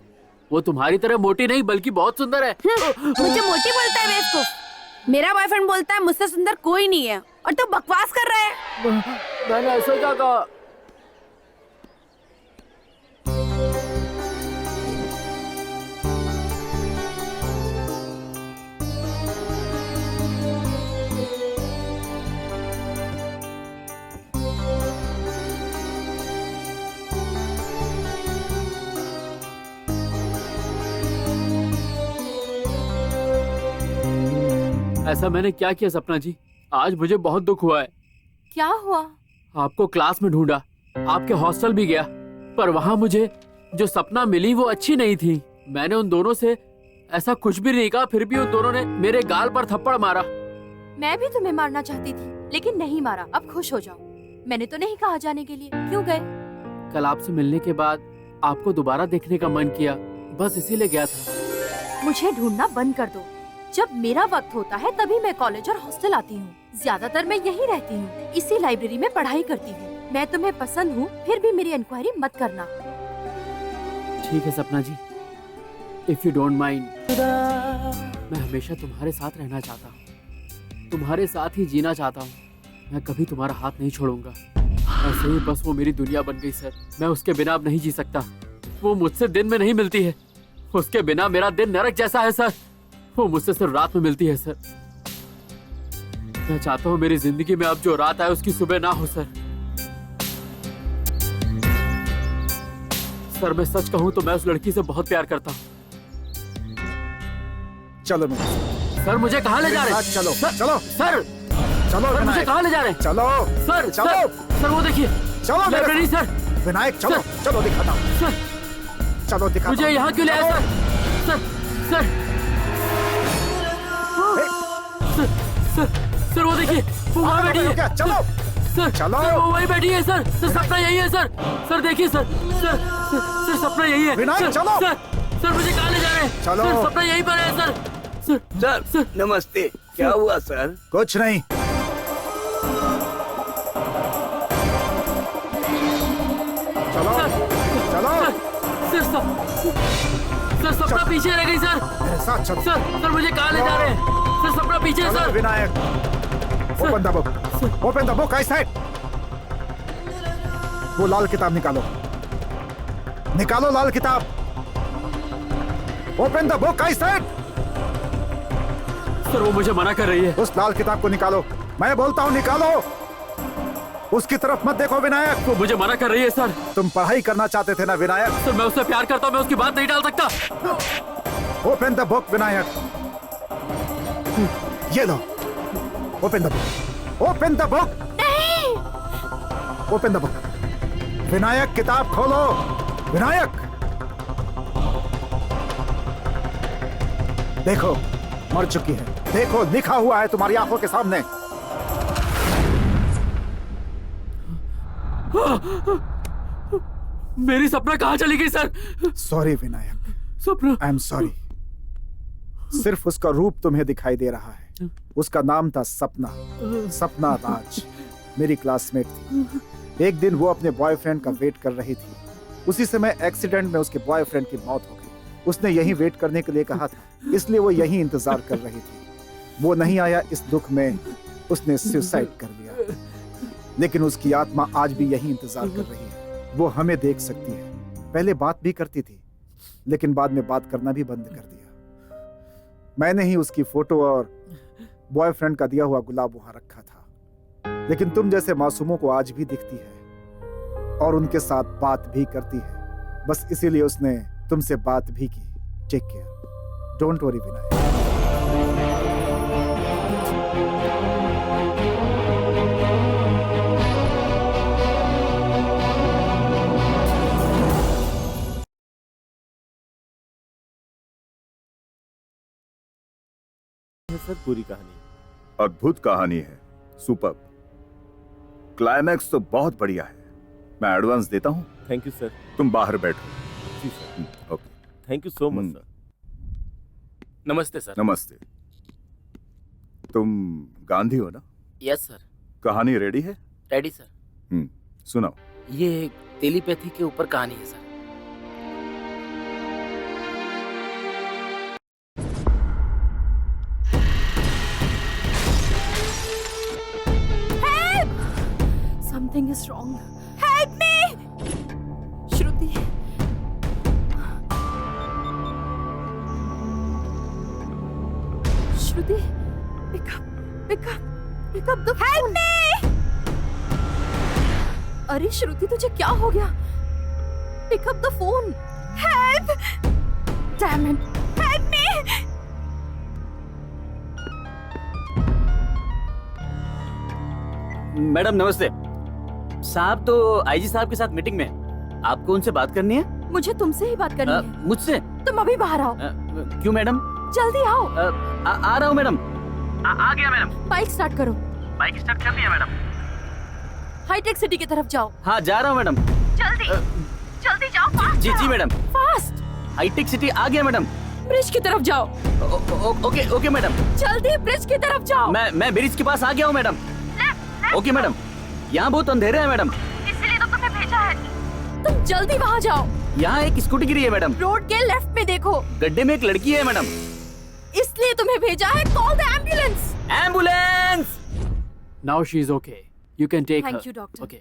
वो तुम्हारी तरह मोटी नहीं बल्कि बहुत सुंदर है। मुझे मोटी बोलता है बेवकूफ। मेरा बॉयफ्रेंड बोलता है मुझसे सुंदर कोई नहीं है और तू बकवास कर रहा है। मैंने ऐसा क्या कहा? ऐसा मैंने क्या किया सपना जी? आज मुझे बहुत दुख हुआ है। क्या हुआ? आपको क्लास में ढूंढा, आपके हॉस्टल भी गया, पर वहाँ मुझे जो सपना मिली वो अच्छी नहीं थी। मैंने उन दोनों से ऐसा कुछ भी नहीं कहा, फिर भी उन दोनों ने मेरे गाल पर थप्पड़ मारा। मैं भी तुम्हें मारना चाहती थी लेकिन नहीं मारा। अब खुश हो जाओ। मैंने तो नहीं कहा जाने के लिए। क्यों गए? कल आपसे मिलने के बाद आपको दोबारा देखने का मन किया, बस इसीलिए गया था। मुझे ढूंढना बंद कर दो। जब मेरा वक्त होता है तभी मैं कॉलेज और हॉस्टल आती हूँ। ज्यादातर मैं यहीं रहती हूँ, इसी लाइब्रेरी में पढ़ाई करती हूँ। मैं तुम्हें पसंद हूँ, फिर भी मेरी इंक्वायरी मत करना। ठीक है सपना जी, इफ यू डोंट माइंड। मैं हमेशा तुम्हारे साथ रहना चाहता हूँ, तुम्हारे साथ ही जीना चाहता हूँ। मैं कभी तुम्हारा हाथ नहीं छोड़ूंगा। ऐसे ही बस वो मेरी दुनिया बन गई सर। मैं उसके बिना अब नहीं जी सकता। वो मुझसे दिन में नहीं मिलती है, उसके बिना मेरा दिन नरक जैसा है सर। वो मुझसे सिर्फ रात में मिलती है सर। मैं चाहता हूँ मेरी जिंदगी में अब जो रात आए उसकी सुबह ना हो सर। सर मैं सच कहूँ तो मैं उस लड़की से बहुत प्यार करता हूँ। चलो मेरे साथ। सर मुझे कहाँ ले जा रहे हैं? चलो सर, चलो सर चलो सर मुझे कहाँ ले जा रहे हैं? चलो सर चलो सर वो देखिए, चलो लाइब्रेरी सर। विनायक चलो चलो दिखाता हूँ। सर चलो दिखाता मुझे यहाँ क्यों ले आए sir? Sir sir sir sir वो देखिए, वो वहाँ बैठी है। चलो सर चलो सर वो वहीं बैठी है सर। सर सपना यही है सर। सर देखिए सर, सर सर सपना यही है। विनायक चलो। सर सर मुझे कहाँ ले जा रहे हैं? चलो। सर सपना यहीं पर है सर। सर नमस्ते। क्या हुआ सर? कुछ नहीं। चलो चलो सर सपना पीछे रह गई सर। मेरे साथ चलो। सर मुझे कहाँ ले जा रहे हैं? सर सपना पीछे है sir. Vinayak open the book, open the book. I said वो लाल किताब निकालो, निकालो लाल किताब। Open the book. I said. Sir वो मुझे मना कर रही है। उस लाल किताब को निकालो। मैं बोलता हूँ निकालो। उसकी तरफ मत देखो विनायक। वो मुझे मना कर रही है सर। तुम पढ़ाई करना चाहते थे ना विनायक? सर मैं उससे प्यार करता हूँ, मैं उसकी बात नहीं डाल सकता। Open the book Vinayak. ये लो, open the book, open the book. नहीं। Open the book. विनायक किताब खोलो। विनायक देखो, मर चुकी है। देखो लिखा हुआ है तुम्हारी आंखों के सामने। मेरी सपना कहाँ चली गई सर? सॉरी विनायक। सपना। I am sorry. सिर्फ उसका रूप तुम्हें दिखाई दे रहा है। उसका नाम था सपना। सपना राज मेरी क्लासमेट थी। एक दिन वो अपने बॉयफ्रेंड का वेट कर रही थी। उसी समय एक्सीडेंट में उसके बॉयफ्रेंड की मौत हो गई। उसने यहीं वेट करने के लिए कहा था, इसलिए वो यहीं इंतजार कर रही थी। वो नहीं आया, इस दुख में उसने सुसाइड कर लिया। लेकिन उसकी आत्मा आज भी यहीं इंतजार कर रही है। वो हमें देख सकती है। पहले बात भी करती थी, लेकिन बाद में बात करना भी बंद कर दिया। मैंने ही उसकी फोटो और बॉयफ्रेंड का दिया हुआ गुलाब वहां रखा था। लेकिन तुम जैसे मासूमों को आज भी दिखती है और उनके साथ बात भी करती है। बस इसीलिए उसने तुमसे बात भी की। Take care. Don't worry Vinayak. Sir पूरी कहानी अद्भुत कहानी है। सुपर। क्लाइमैक्स तो बहुत बढ़िया है। मैं एडवांस देता हूँ। Thank you sir. तुम बाहर बैठो। जी sir. Okay. Thank you so much sir. नमस्ते सर। नमस्ते। तुम गांधी हो ना? Yes sir. कहानी रेडी है? Ready sir. सुनाओ। ये टेलीपैथी के ऊपर कहानी है sir. Something is wrong. Help me! Shruti. Shruti, pick up the phone. Help me! अरे श्रुति तुझे क्या हो गया? Pick up the phone. Help! Damn it! Help me! Madam नमस्ते। साहब तो आईजी साहब के साथ मीटिंग में, आपको उनसे बात करनी है? मुझे तुमसे ही बात करनी है। मुझसे? तुम अभी बाहर आओ। क्यों मैडम? जल्दी आओ। आ रहा हूँ मैडम। आ गया मैडम। बाइक स्टार्ट करो। बाइक स्टार्ट कर लिया मैडम। हाईटेक सिटी की तरफ जाओ। हाँ जा रहा हूँ मैडम। जल्दी जाओ। फास्ट जी मैडम। फास्ट। हाईटेक सिटी आ गया मैडम। ब्रिज की तरफ जाओ। Okay madam. जल्दी ब्रिज की तरफ जाओ। मैं ब्रिज के पास आ गया हूँ मैडम। Okay madam. यहाँ बहुत अंधेरा है मैडम। इसलिए तो तुम्हें भेजा है। तुम जल्दी वहाँ जाओ। यहाँ एक स्कूटी गिरी है मैडम। रोड के लेफ्ट में देखो। गड्ढे में एक लड़की है मैडम। इसलिए तुम्हें भेजा है। Call the ambulance. Ambulance. Now she is okay, you can take her. Thank you doctor. Okay.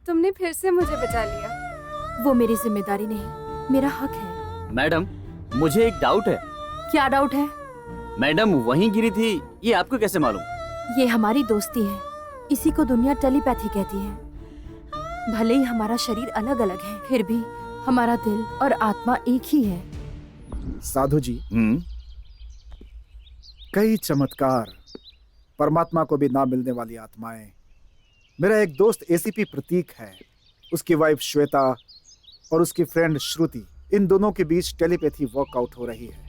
तुमने फिर से मुझे बचा लिया। वो मेरी जिम्मेदारी नहीं, मेरा हक है। मैडम मुझे एक डाउट है। क्या डाउट है? मैडम वहीं गिरी थी, ये आपको कैसे मालूम? ये हमारी दोस्ती है, इसी को दुनिया टेलीपैथी कहती है। भले ही हमारा शरीर अलग अलग है, फिर भी हमारा दिल और आत्मा एक ही है। साधु जी, कई चमत्कार, परमात्मा को भी ना मिलने वाली आत्माएं। मेरा एक दोस्त एसीपी प्रतीक है, उसकी वाइफ श्वेता और उसकी फ्रेंड श्रुति, इन दोनों के बीच टेलीपैथी वर्कआउट हो रही है।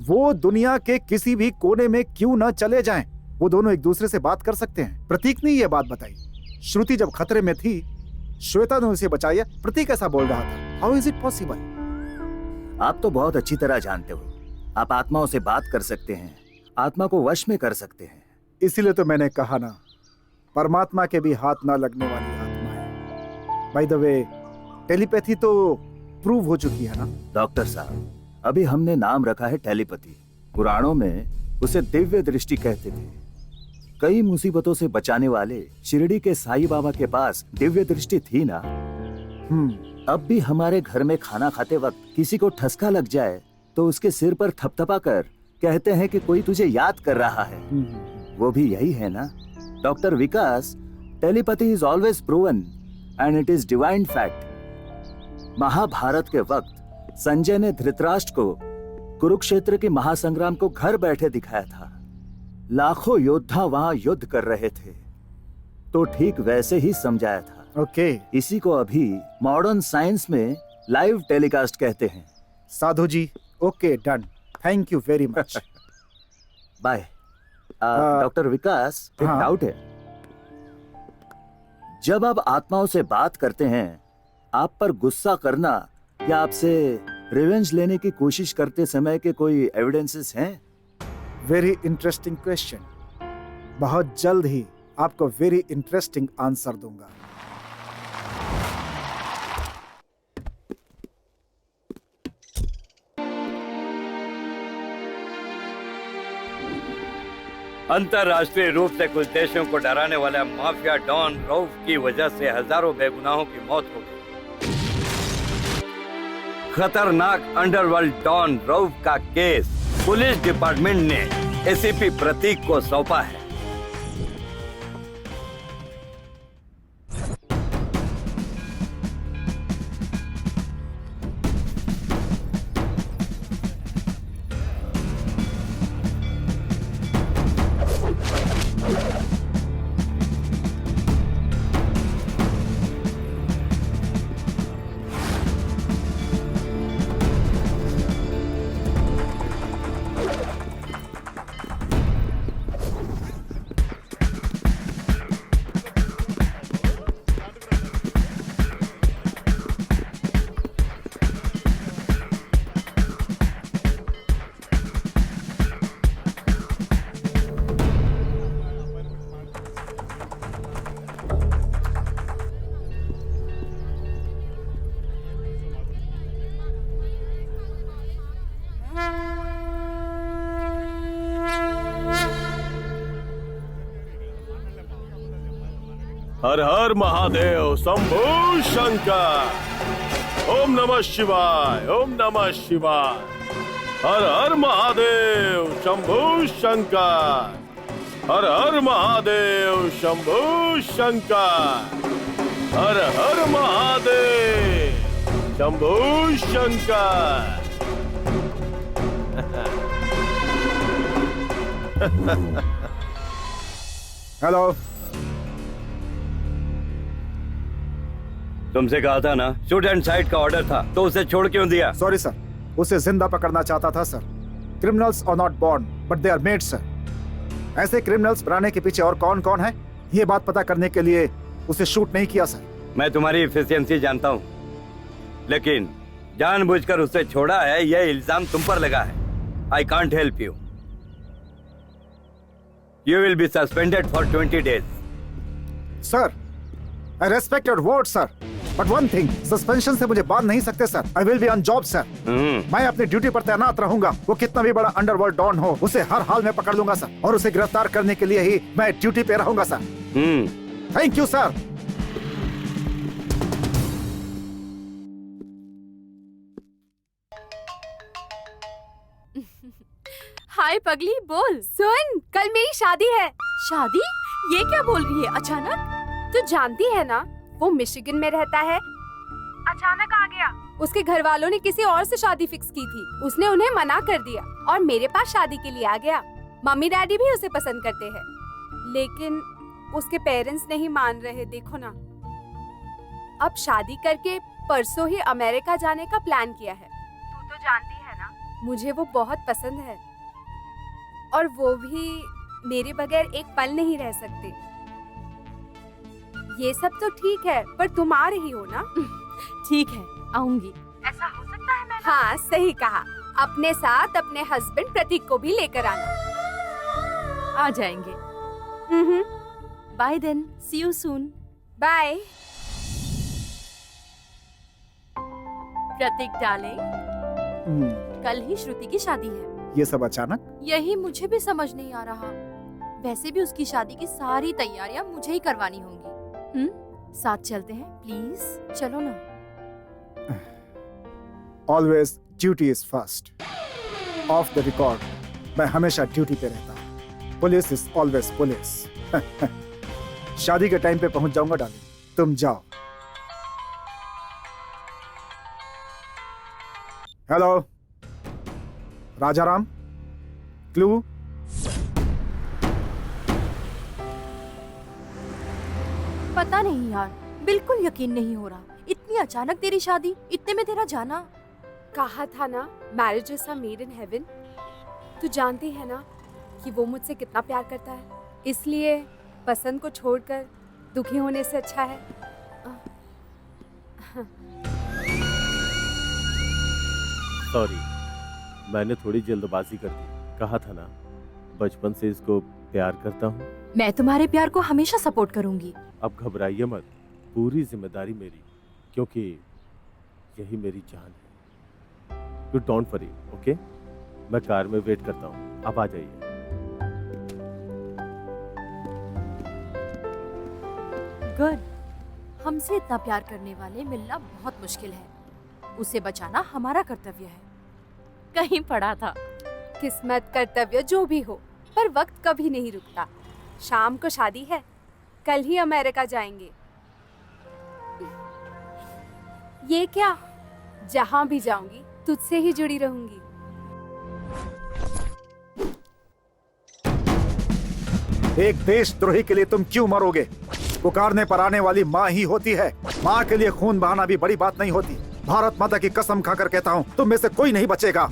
वो दुनिया के किसी भी कोने में क्यों ना चले जाएं, वो दोनों एक दूसरे से बात कर सकते हैं। प्रतीक ने ये बात बताई। श्रुति जब खतरे में थी, श्वेता ने उसे बचाया। प्रतीक ऐसा बोल रहा था। How is it possible? आप तो बहुत अच्छी तरह जानते हो, आप आत्माओं से बात कर सकते हैं, आत्मा को वश में कर सकते हैं। इसीलिए तो मैंने कहा ना, परमात्मा के भी हाथ ना लगने वाली आत्मा है। बाय द वे, टेलीपैथी तो प्रूव हो चुकी है ना? डॉक्टर साहब, अभी हमने नाम रखा है टेलीपैथी। पुराणों में उसे दिव्य दृष्टि कहते थे। कई मुसीबतों से बचाने वाले शिरडी के साईं बाबा के पास दिव्य दृष्टि थी ना। अब भी हमारे घर में खाना खाते वक्त किसी को ठसका लग जाए तो उसके सिर पर थपथपा कर कहते हैं कि कोई तुझे याद कर रहा है। वो भी यही है ना doctor Vikas? Telepathy is always proven and it is divine fact. Mahabharat के वक्त संजय ने धृतराष्ट्र को कुरुक्षेत्र के महासंग्राम को घर बैठे दिखाया था। लाखों योद्धा वहां युद्ध कर रहे थे, तो ठीक वैसे ही समझाया था। ओके। इसी को अभी मॉडर्न साइंस में लाइव टेलीकास्ट कहते हैं। साधु जी, okay, done, thank you very much. Bye. Doctor Vikas, एक डाउट है। जब आप आत्माओं से बात करते हैं, आप पर गुस्सा करना या आपसे रिवेंज लेने की कोशिश करते समय के कोई एविडेंसेस हैं? Very interesting question. बहुत जल्द ही आपको वेरी इंटरेस्टिंग आंसर दूंगा। अंतर्राष्ट्रीय रूप से कुछ देशों को डराने वाला माफिया डॉन रऊफ की वजह से हजारों बेगुनाहों की मौत हो गई। खतरनाक अंडरवर्ल्ड डॉन रऊफ का केस पुलिस डिपार्टमेंट ने एसीपी प्रतीक को सौंपा है। हर हर महादेव शंभू शंकर। ओम नमः शिवाय, ओम नमः शिवाय। हर हर महादेव शंभू शंकर। हर हर महादेव शंभू शंकर। हर हर महादेव शंभू शंकर। हेलो। तुमसे कहा था ना, स्टूडेंट साइड का ऑर्डर था, तो उसे छोड़ क्यों दिया? सॉरी सर, उसे जिंदा पकड़ना चाहता था sir. Criminals are not born but they are made sir. ऐसे क्रिमिनल्स बनाने के पीछे और कौन कौन है, ये बात पता करने के लिए उसे शूट नहीं किया सर। मैं तुम्हारी एफिशिएंसी जानता हूँ, लेकिन जानबूझकर उसे छोड़ा है, यह इल्जाम तुम पर लगा है। I can't help you. You will be suspended for 20 days. Sir, I respect your word, sir. But one thing, suspension से मुझे बांध नहीं सकते sir. I will be on job, sir. मैं अपनी ड्यूटी पर तैनात रहूंगा। वो कितना भी बड़ा अंडरवर्ल्ड डॉन हो, उसे हर हाल में पकड़ लूंगा सर। और उसे गिरफ्तार करने के लिए ही मैं ड्यूटी पे रहूंगा sir. Thank you sir. Hi पगली, बोल। सुन, कल मेरी शादी है। शादी? ये क्या बोल रही है अचानक? तू जानती है ना, वो मिशिगन में रहता है। अचानक आ गया। उसके घर वालों ने किसी और से शादी फिक्स की थी, उसने उन्हें मना कर दिया और मेरे पास शादी के लिए आ गया। मम्मी डैडी भी उसे पसंद करते हैं, लेकिन उसके पेरेंट्स नहीं मान रहे। देखो ना, अब शादी करके परसों ही अमेरिका जाने का प्लान किया है। तू तो जानती है ना, मुझे वो बहुत पसंद है और वो भी मेरे बगैर एक पल नहीं रह सकते। ये सब तो ठीक है, पर तुम आ रही हो ना? ठीक है, आऊंगी। ऐसा हो सकता है? हाँ, सही कहा। अपने साथ अपने हस्बैंड प्रतीक को भी लेकर आना। आ जाएंगे। Bye then, see you soon. Bye. Prateek darling, कल ही श्रुति की शादी है। ये सब अचानक? यही मुझे भी समझ नहीं आ रहा। वैसे भी उसकी शादी की सारी तैयारियां मुझे ही करवानी होंगी। साथ चलते हैं प्लीज, चलो ना। Always duty is first. Off the record, मैं हमेशा ड्यूटी पे रहता हूँ। Police is always police. शादी के टाइम पे पहुंच जाऊंगा डार्लिंग, तुम जाओ। Hello Rajaram, clue? पता नहीं यार, बिल्कुल यकीन नहीं हो रहा। इतनी अचानक तेरी शादी, इतने में तेरा जाना। कहा था ना, marriage is a made in heaven. तू जानती है ना कि वो मुझसे कितना प्यार करता है, इसलिए पसंद को छोड़कर दुखी होने से अच्छा है। सॉरी, मैंने थोड़ी जल्दबाजी कर दी। कहा था ना, बचपन से इसको प्यार करता हूँ। मैं तुम्हारे प्यार को हमेशा सपोर्ट करूंगी। अब घबराइए मत, पूरी जिम्मेदारी मेरी, क्योंकि यही मेरी जान है। You don't worry, okay? मैं कार में वेट करता हूँ, आप आ जाइए। गुड। हमसे इतना प्यार करने वाले मिलना बहुत मुश्किल है। उसे बचाना हमारा कर्तव्य है। कहीं पढ़ा था। किस्मत, कर्तव्य जो भी हो, पर वक्त कभी नहीं रुकता। शाम को शादी है, कल ही अमेरिका जाएंगे। ये क्या, जहाँ भी जाऊंगी तुझसे ही जुड़ी रहूंगी। एक देशद्रोही के लिए तुम क्यों मरोगे? पुकारने पर आने वाली माँ ही होती है। माँ के लिए खून बहाना भी बड़ी बात नहीं होती। भारत माता की कसम खाकर कहता हूँ, तुम में से कोई नहीं बचेगा।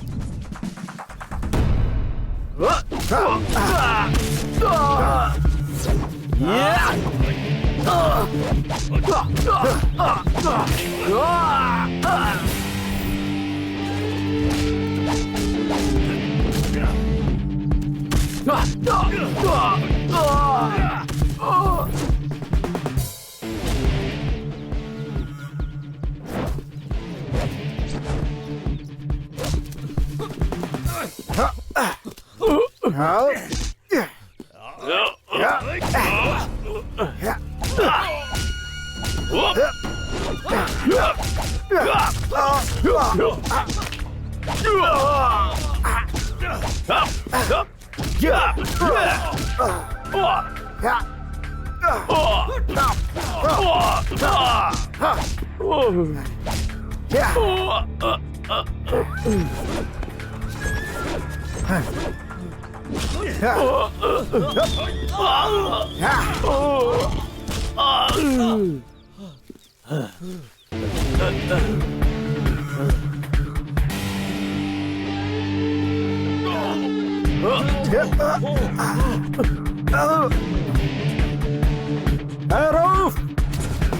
Aruf!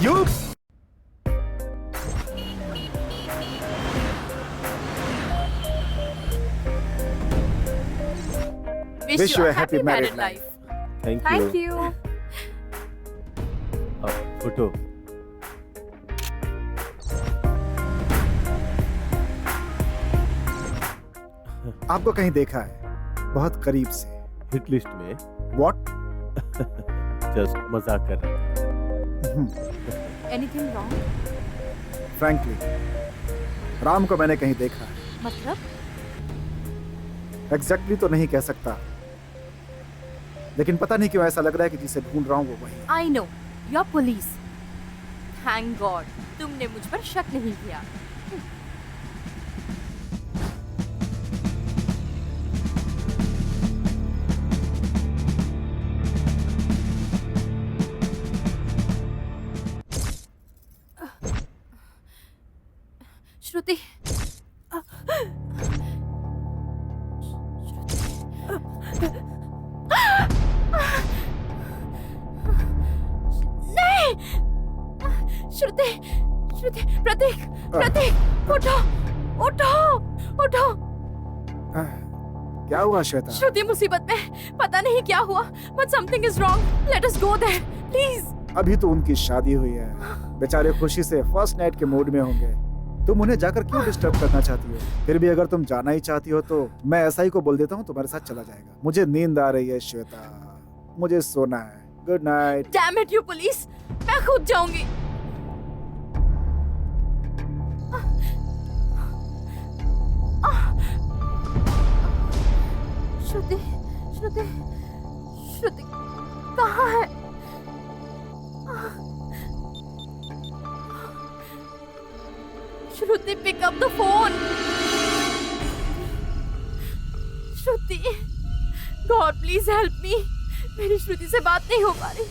You! Wish you a happy married life. Thank you. उठो। आपको कहीं देखा है, बहुत करीब से। हिट लिस्ट में। What? जस्ट मजाक कर रहा Anything wrong? Frankly, राम को मैंने कहीं देखा है। मतलब? Exactly तो नहीं कह सकता, लेकिन पता नहीं क्यों ऐसा लग रहा है कि जिसे ढूंढ रहा हूँ वो वही है। I know. You're police. Thank God. तुमने मुझ पर शक नहीं किया। श्रुति। नहीं! श्रुति, श्रुति, प्रतीक, प्रतीक, उठो, उठो, उठो। क्या हुआ श्वेता? श्रुति मुसीबत में, पता नहीं क्या हुआ, but something is wrong. Let us go there, please. अभी तो उनकी शादी हुई है, बेचारे खुशी से फर्स्ट नाइट के मूड में होंगे। तुम उन्हें जाकर क्यों डिस्टर्ब करना चाहती हो? फिर भी अगर तुम जाना ही चाहती हो तो मैं ऐसा ही को बोल देता हूँ, तुम्हारे साथ चला जाएगा। मुझे नींद आ रही है श्वेता, मुझे सोना है। Good night. Damn it, you police! मैं खुद जाऊंगी। श्रुति, श्रुति, श्रुति, कहाँ है? श्रुति, pick up the phone. Shruti, God please help me. मेरी श्रुति से बात नहीं हो पा रही।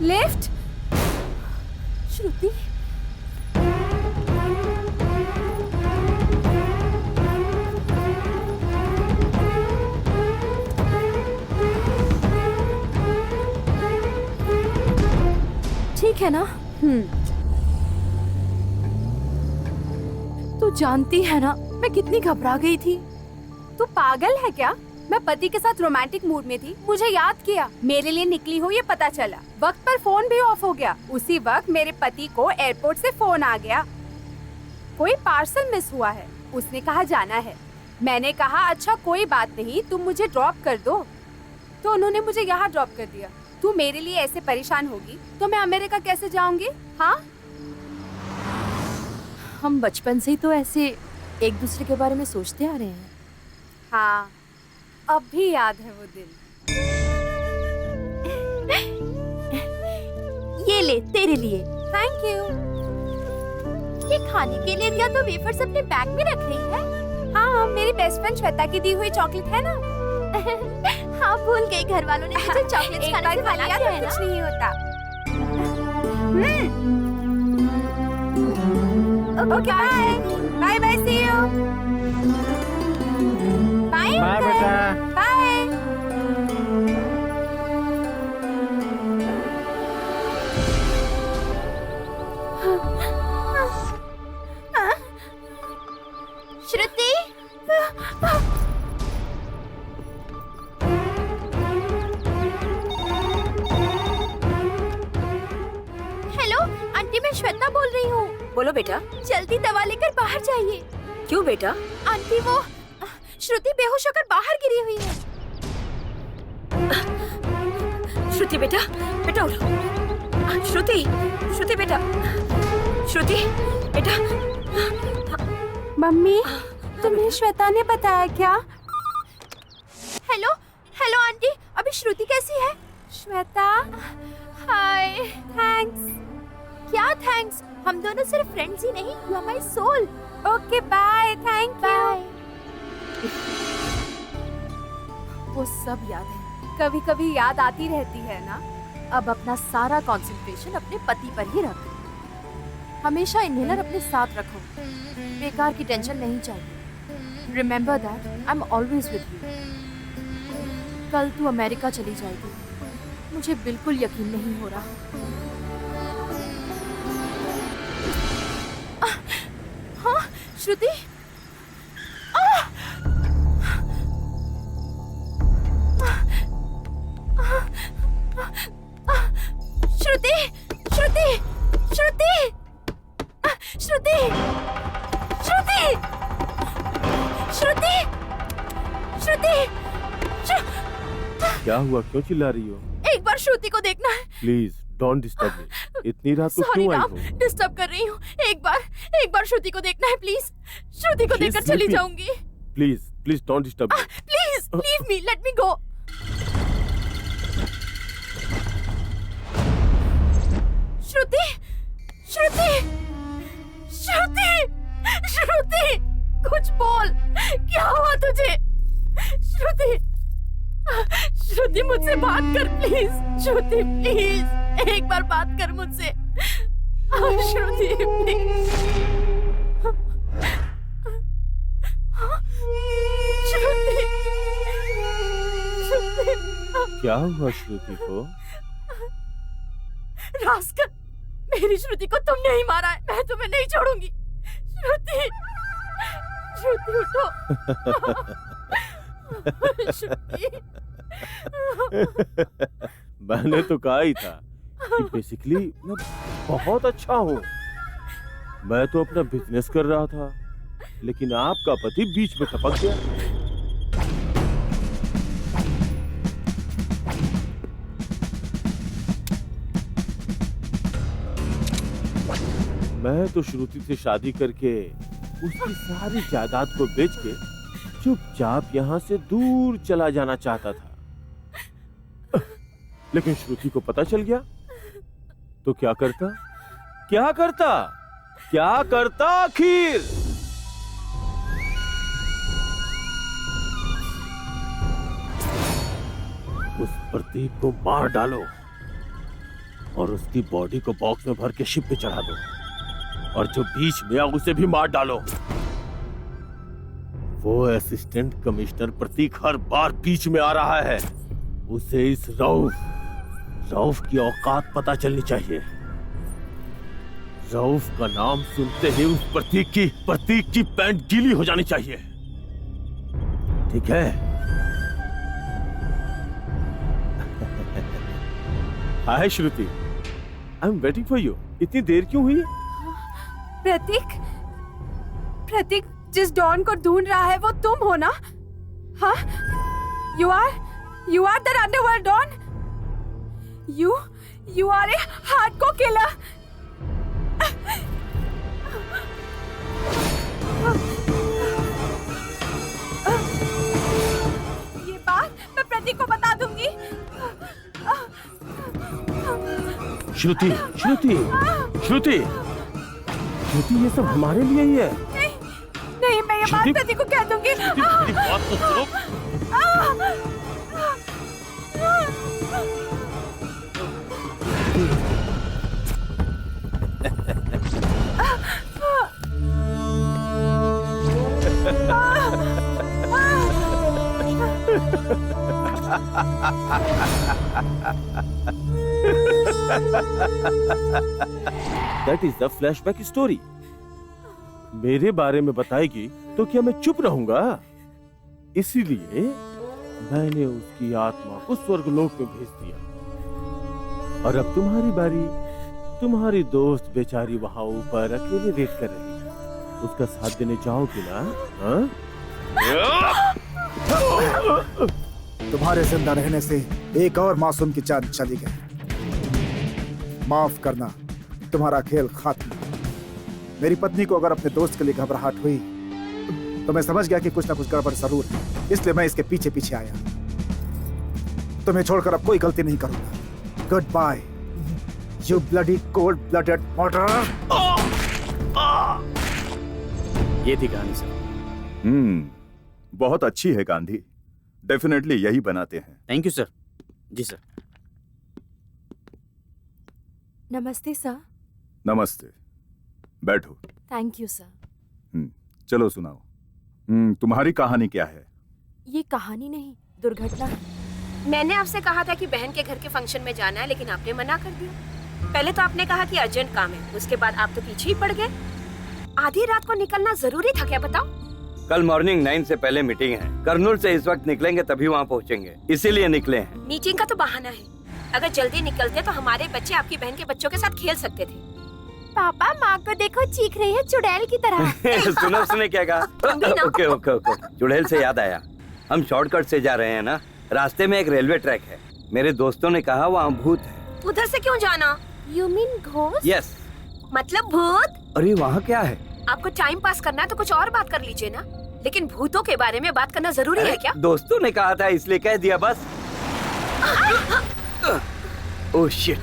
लिफ्ट। श्रुति, ठीक है ना? तू जानती है ना मैं कितनी घबरा गई थी। तू पागल है क्या? मैं पति के साथ रोमांटिक मूड में थी, मुझे याद किया, मेरे लिए निकली हो ये पता चला, वक्त पर फोन भी ऑफ हो गया। उसी वक्त मेरे पति को एयरपोर्ट से फोन आ गया, कोई पार्सल मिस हुआ है, उसने कहा जाना है। मैंने कहा अच्छा कोई बात नहीं, तुम मुझे ड्रॉप कर दो, तो उन्होंने मुझे यहाँ ड्रॉप कर दिया। तू मेरे लिए ऐसे परेशान होगी तो मैं अमेरिका कैसे जाऊंगी? हाँ, हम बचपन से ही तो ऐसे एक दूसरे के बारे में सोचते आ रहे हैं। हाँ, अब भी याद है वो दिन। ये ले तेरे लिए। Thank you. ये खाने के लिए दिया तो वेफर्स अपने बैग में रख रही है। हाँ, मेरी बेस्ट फ्रेंड श्वेता की दी हुई चॉकलेट है ना। हाँ, भूल गई, घर वालों ने मुझे चॉकलेट्स एक खाने बार से खा मना लिया किया तो है ना। कुछ नहीं होता। Okay, bye bye bye, see you. Bye बेटा। बाय। श्रुति, हेलो आंटी, मैं श्वेता बोल रही हूँ। बोलो बेटा। जल्दी दवा लेकर बाहर जाइए। क्यों बेटा? आंटी वो श्रुति बेहोश होकर बाहर गिरी हुई है। श्रुति बेटा, बेटा उठो। श्रुति, श्रुति बेटा, श्रुति बेटा। मम्मी, तुम्हें श्वेता ने बताया क्या? हेलो हेलो आंटी, अभी श्रुति कैसी है? श्वेता, हाय। थैंक्स। क्या थैंक्स? हम दोनों सिर्फ फ्रेंड्स ही नहीं, you are my soul. Okay bye, thank you. वो सब याद है। कभी कभी याद आती रहती है ना। अब अपना सारा कंसंट्रेशन अपने पति पर ही रख। हमेशा इन्हेलर अपने साथ रखो। बेकार की टेंशन नहीं चाहिए। Remember that I am always with you. कल तू अमेरिका चली जाएगी, मुझे बिल्कुल यकीन नहीं हो रहा। हाँ श्रुति, श्रुति, श्रुति, श्रुति, श्रुति, श्रुति, श्रुति, श्रुति। क्या हुआ, क्यों चिल्ला रही हो? एक बार श्रुति को देखना है। प्लीज डोंट डिस्टर्ब मी। इतनी रात को सॉरी क्यों आई राम, हो? डिस्टर्ब कर रही हूँ। एक बार श्रुति को देखना है प्लीज। श्रुति को She's देखकर चली sleeping. जाऊंगी। Please don't disturb me. Please leave me, let me go. Shruti, Shruti, Shruti, Shruti, कुछ बोल। क्या हुआ तुझे? श्रुति, श्रुति मुझसे बात कर प्लीज। श्रुति प्लीज, एक बार बात कर मुझसे। श्रुति प्लीज। श्रुति, श्रुति। क्या हुआ श्रुति को? रास्कल, मेरी श्रुति को तुमने ही मारा है। मैं तुम्हें नहीं छोड़ूंगी। श्रुति, श्रुति उठो। श्रुति। मैंने तो कहा ही था कि बेसिकली मैं बहुत अच्छा हूँ। मैं तो अपना बिजनेस कर रहा था, लेकिन आपका पति बीच में टपक गया। मैं तो श्रुति से शादी करके उसकी सारी जायदाद को बेच के चुपचाप यहाँ से दूर चला जाना चाहता था, लेकिन श्रुति को पता चल गया तो क्या करता? क्या करता? क्या करता आखिर? उस प्रतीक को मार डालो और उसकी बॉडी को बॉक्स में भर के शिप पे चढ़ा दो, और जो बीच में आ उसे भी मार डालो। वो असिस्टेंट कमिश्नर प्रतीक हर बार बीच में आ रहा है। उसे इस रऊफ की औकात पता चलनी चाहिए। रऊफ का नाम सुनते ही उस प्रतीक की पैंट गीली हो जानी चाहिए। ठीक है? Hi Shruti, I am waiting for you. इतनी देर क्यों हुई? प्रतीक जिस डॉन को ढूंढ रहा है वो तुम हो ना? हाँ? You are the underworld don? You are a hardcore killer. ये बात मैं प्रतीक को बता दूंगी। श्रुति, ये सब हमारे लिए ही है। नहीं, मैं ये बात प्रतीक को कह दूंगी। मेरी बात तो सुनो। That is the flashback story. मेरे बारे में बताएगी तो क्या मैं चुप रहूंगा? इसीलिए मैंने उसकी आत्मा को स्वर्गलोक में भेज दिया। और अब तुम्हारी बारी। तुम्हारी दोस्त बेचारी वहां ऊपर अकेले वेट कर रही है। उसका साथ देने जाओगे ना? हाँ? तुम्हारे जिंदा रहने से एक और मासूम की जान चली गई। माफ करना, तुम्हारा खेल खत्म। मेरी पत्नी को अगर अपने दोस्त के लिए घबराहट हुई तो मैं समझ गया कि कुछ ना कुछ गड़बड़ जरूर है, इसलिए मैं इसके पीछे पीछे आया। तुम्हें छोड़कर अब कोई गलती नहीं करूंगा। Goodbye, you bloody cold blooded murderer. ये थी कहानी सर। बहुत अच्छी है गांधी, डेफिनेटली यही बनाते हैं। Thank you sir. जी सर। नमस्ते सर। नमस्ते, बैठो। Thank you sir. चलो सुनाओ। तुम्हारी कहानी क्या है? ये कहानी नहीं, दुर्घटना है। मैंने आपसे कहा था कि बहन के घर के फंक्शन में जाना है, लेकिन आपने मना कर दिया। पहले तो आपने कहा कि अर्जेंट काम है, उसके बाद आप तो पीछे ही पड़ गए। आधी रात को निकलना जरूरी था क्या, बताओ? कल मॉर्निंग 9 से पहले मीटिंग है। कर्नूल से इस वक्त निकलेंगे तभी वहाँ पहुँचेंगे, इसीलिए निकले हैं। मीटिंग का तो बहाना है। अगर जल्दी निकलते तो हमारे बच्चे आपकी बहन के बच्चों के साथ खेल सकते थे। पापा, माँ को देखो, चीख रही है चुड़ैल की तरह। सुनो उसने क्या कहा? Okay okay okay. चुड़ैल से याद आया, हम शॉर्टकट से जा रहे हैं ना, रास्ते में एक रेलवे ट्रैक है। मेरे दोस्तों ने कहा वहाँ भूत है। उधर से क्यों जाना? You mean ghost? यस। मतलब भूत? अरे वहाँ क्या है? आपको टाइम पास करना है तो कुछ और बात कर लीजिए ना, लेकिन भूतों के बारे में बात करना जरूरी है क्या? दोस्तों ने कहा था इसलिए कह दिया बस। Oh shit.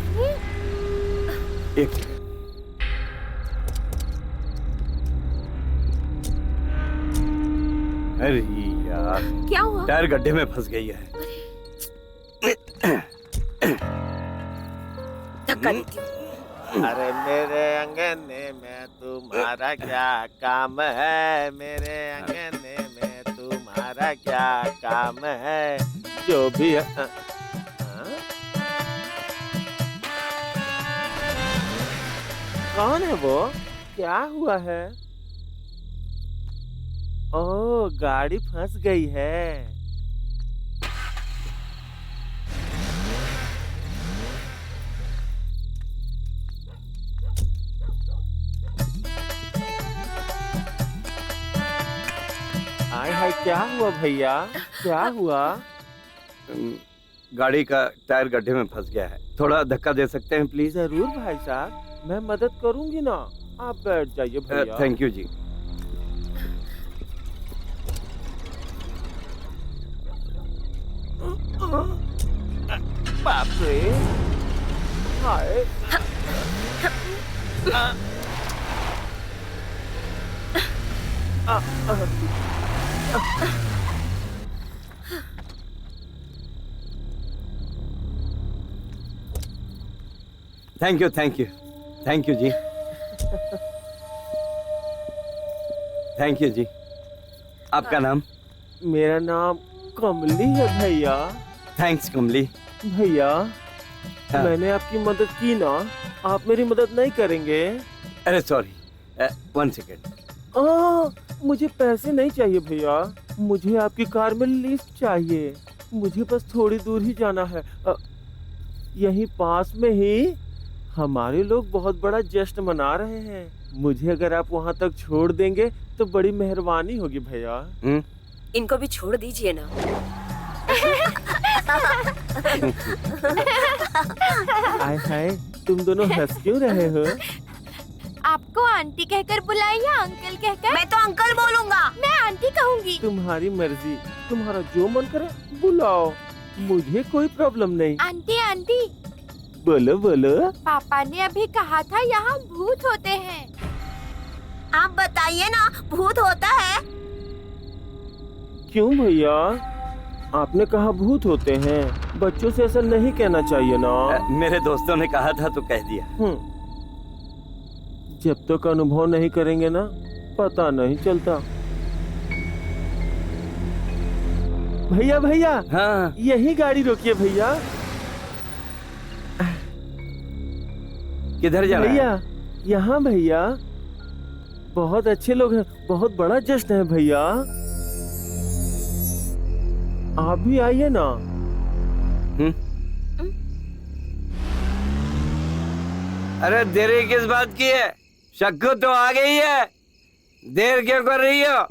एक सेकंड। अरे यार, क्या हुआ? टायर गड्ढे में फंस गई है। धक्का देती हूँ। अरे मेरे अंगने में तुम्हारा क्या काम है? मेरे अंगने में तुम्हारा क्या काम है? जो भी कौन है वो? क्या हुआ है? ओह, गाड़ी फंस गई है। हाय हाय, क्या हुआ भैया? क्या हुआ? गाड़ी का टायर गड्ढे में फंस गया है, थोड़ा धक्का दे सकते हैं प्लीज? जरूर भाई साहब, मैं मदद करूंगी ना, आप बैठ जाइए भैया। थैंक यू जी। बाप रे, हाय। Thank you thank you thank you जी। थैंक यू जी। आपका नाम? मेरा नाम कमली है भैया। थैंक्स कमली। भैया, मैंने आपकी मदद की ना, आप मेरी मदद नहीं करेंगे? अरे सॉरी, 1 सेकेंड। मुझे पैसे नहीं चाहिए भैया, मुझे आपकी कार में लिफ्ट चाहिए। मुझे बस थोड़ी दूर ही जाना है, यहीं पास में ही हमारे लोग बहुत बड़ा जश्न मना रहे हैं। मुझे अगर आप वहाँ तक छोड़ देंगे तो बड़ी मेहरबानी होगी भैया। इनको भी छोड़ दीजिए ना। हाय हाय, तुम दोनों हंस क्यों रहे हो? आपको आंटी कहकर बुलाए या अंकल कहकर? मैं तो अंकल बोलूंगा। मैं आंटी कहूंगी। तुम्हारी मर्जी, तुम्हारा जो मन करे बुलाओ, मुझे कोई प्रॉब्लम नहीं। Aunty aunty. बोलो बोलो। पापा ने अभी कहा था यहाँ भूत होते हैं। आप बताइए ना, भूत होता है? क्यों भैया, आपने कहा भूत होते हैं, बच्चों से ऐसा नहीं कहना चाहिए ना। मेरे दोस्तों ने कहा था तो कह दिया। जब तक अनुभव नहीं करेंगे ना, पता नहीं चलता। भैया भैया, हाँ, यही गाड़ी रोकिए भैया। किधर जा रहा है? भैया, यहाँ भैया, बहुत अच्छे लोग हैं, बहुत बड़ा जश्न है भैया, आप भी आइए ना। अरे देरी किस बात की है? शक्कू तो आ गई है। देर क्यों कर रही हो?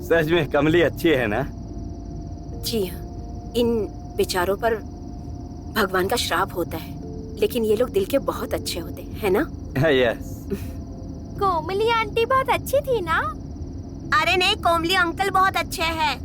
सच में कमली अच्छी है ना? जी हाँ, इन बेचारों पर भगवान का श्राप होता है, लेकिन ये लोग दिल के बहुत अच्छे होते हैं, है ना? यस। कोमली आंटी बहुत अच्छी थी ना? अरे नहीं, कोमली अंकल बहुत अच्छे हैं।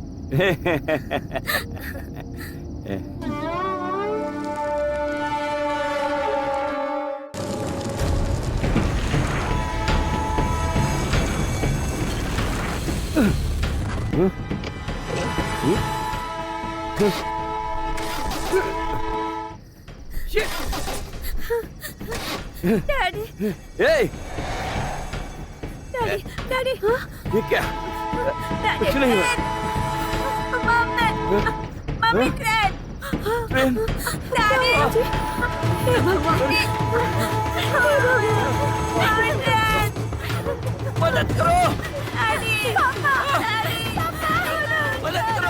डैडी, ए, डैडी, डैडी, हाँ? ये क्या? कुछ नहीं हुआ। मम्मी ट्रेन, ट्रेन, डैडी, हे भगवान, मदद करो, डैडी, मदद करो।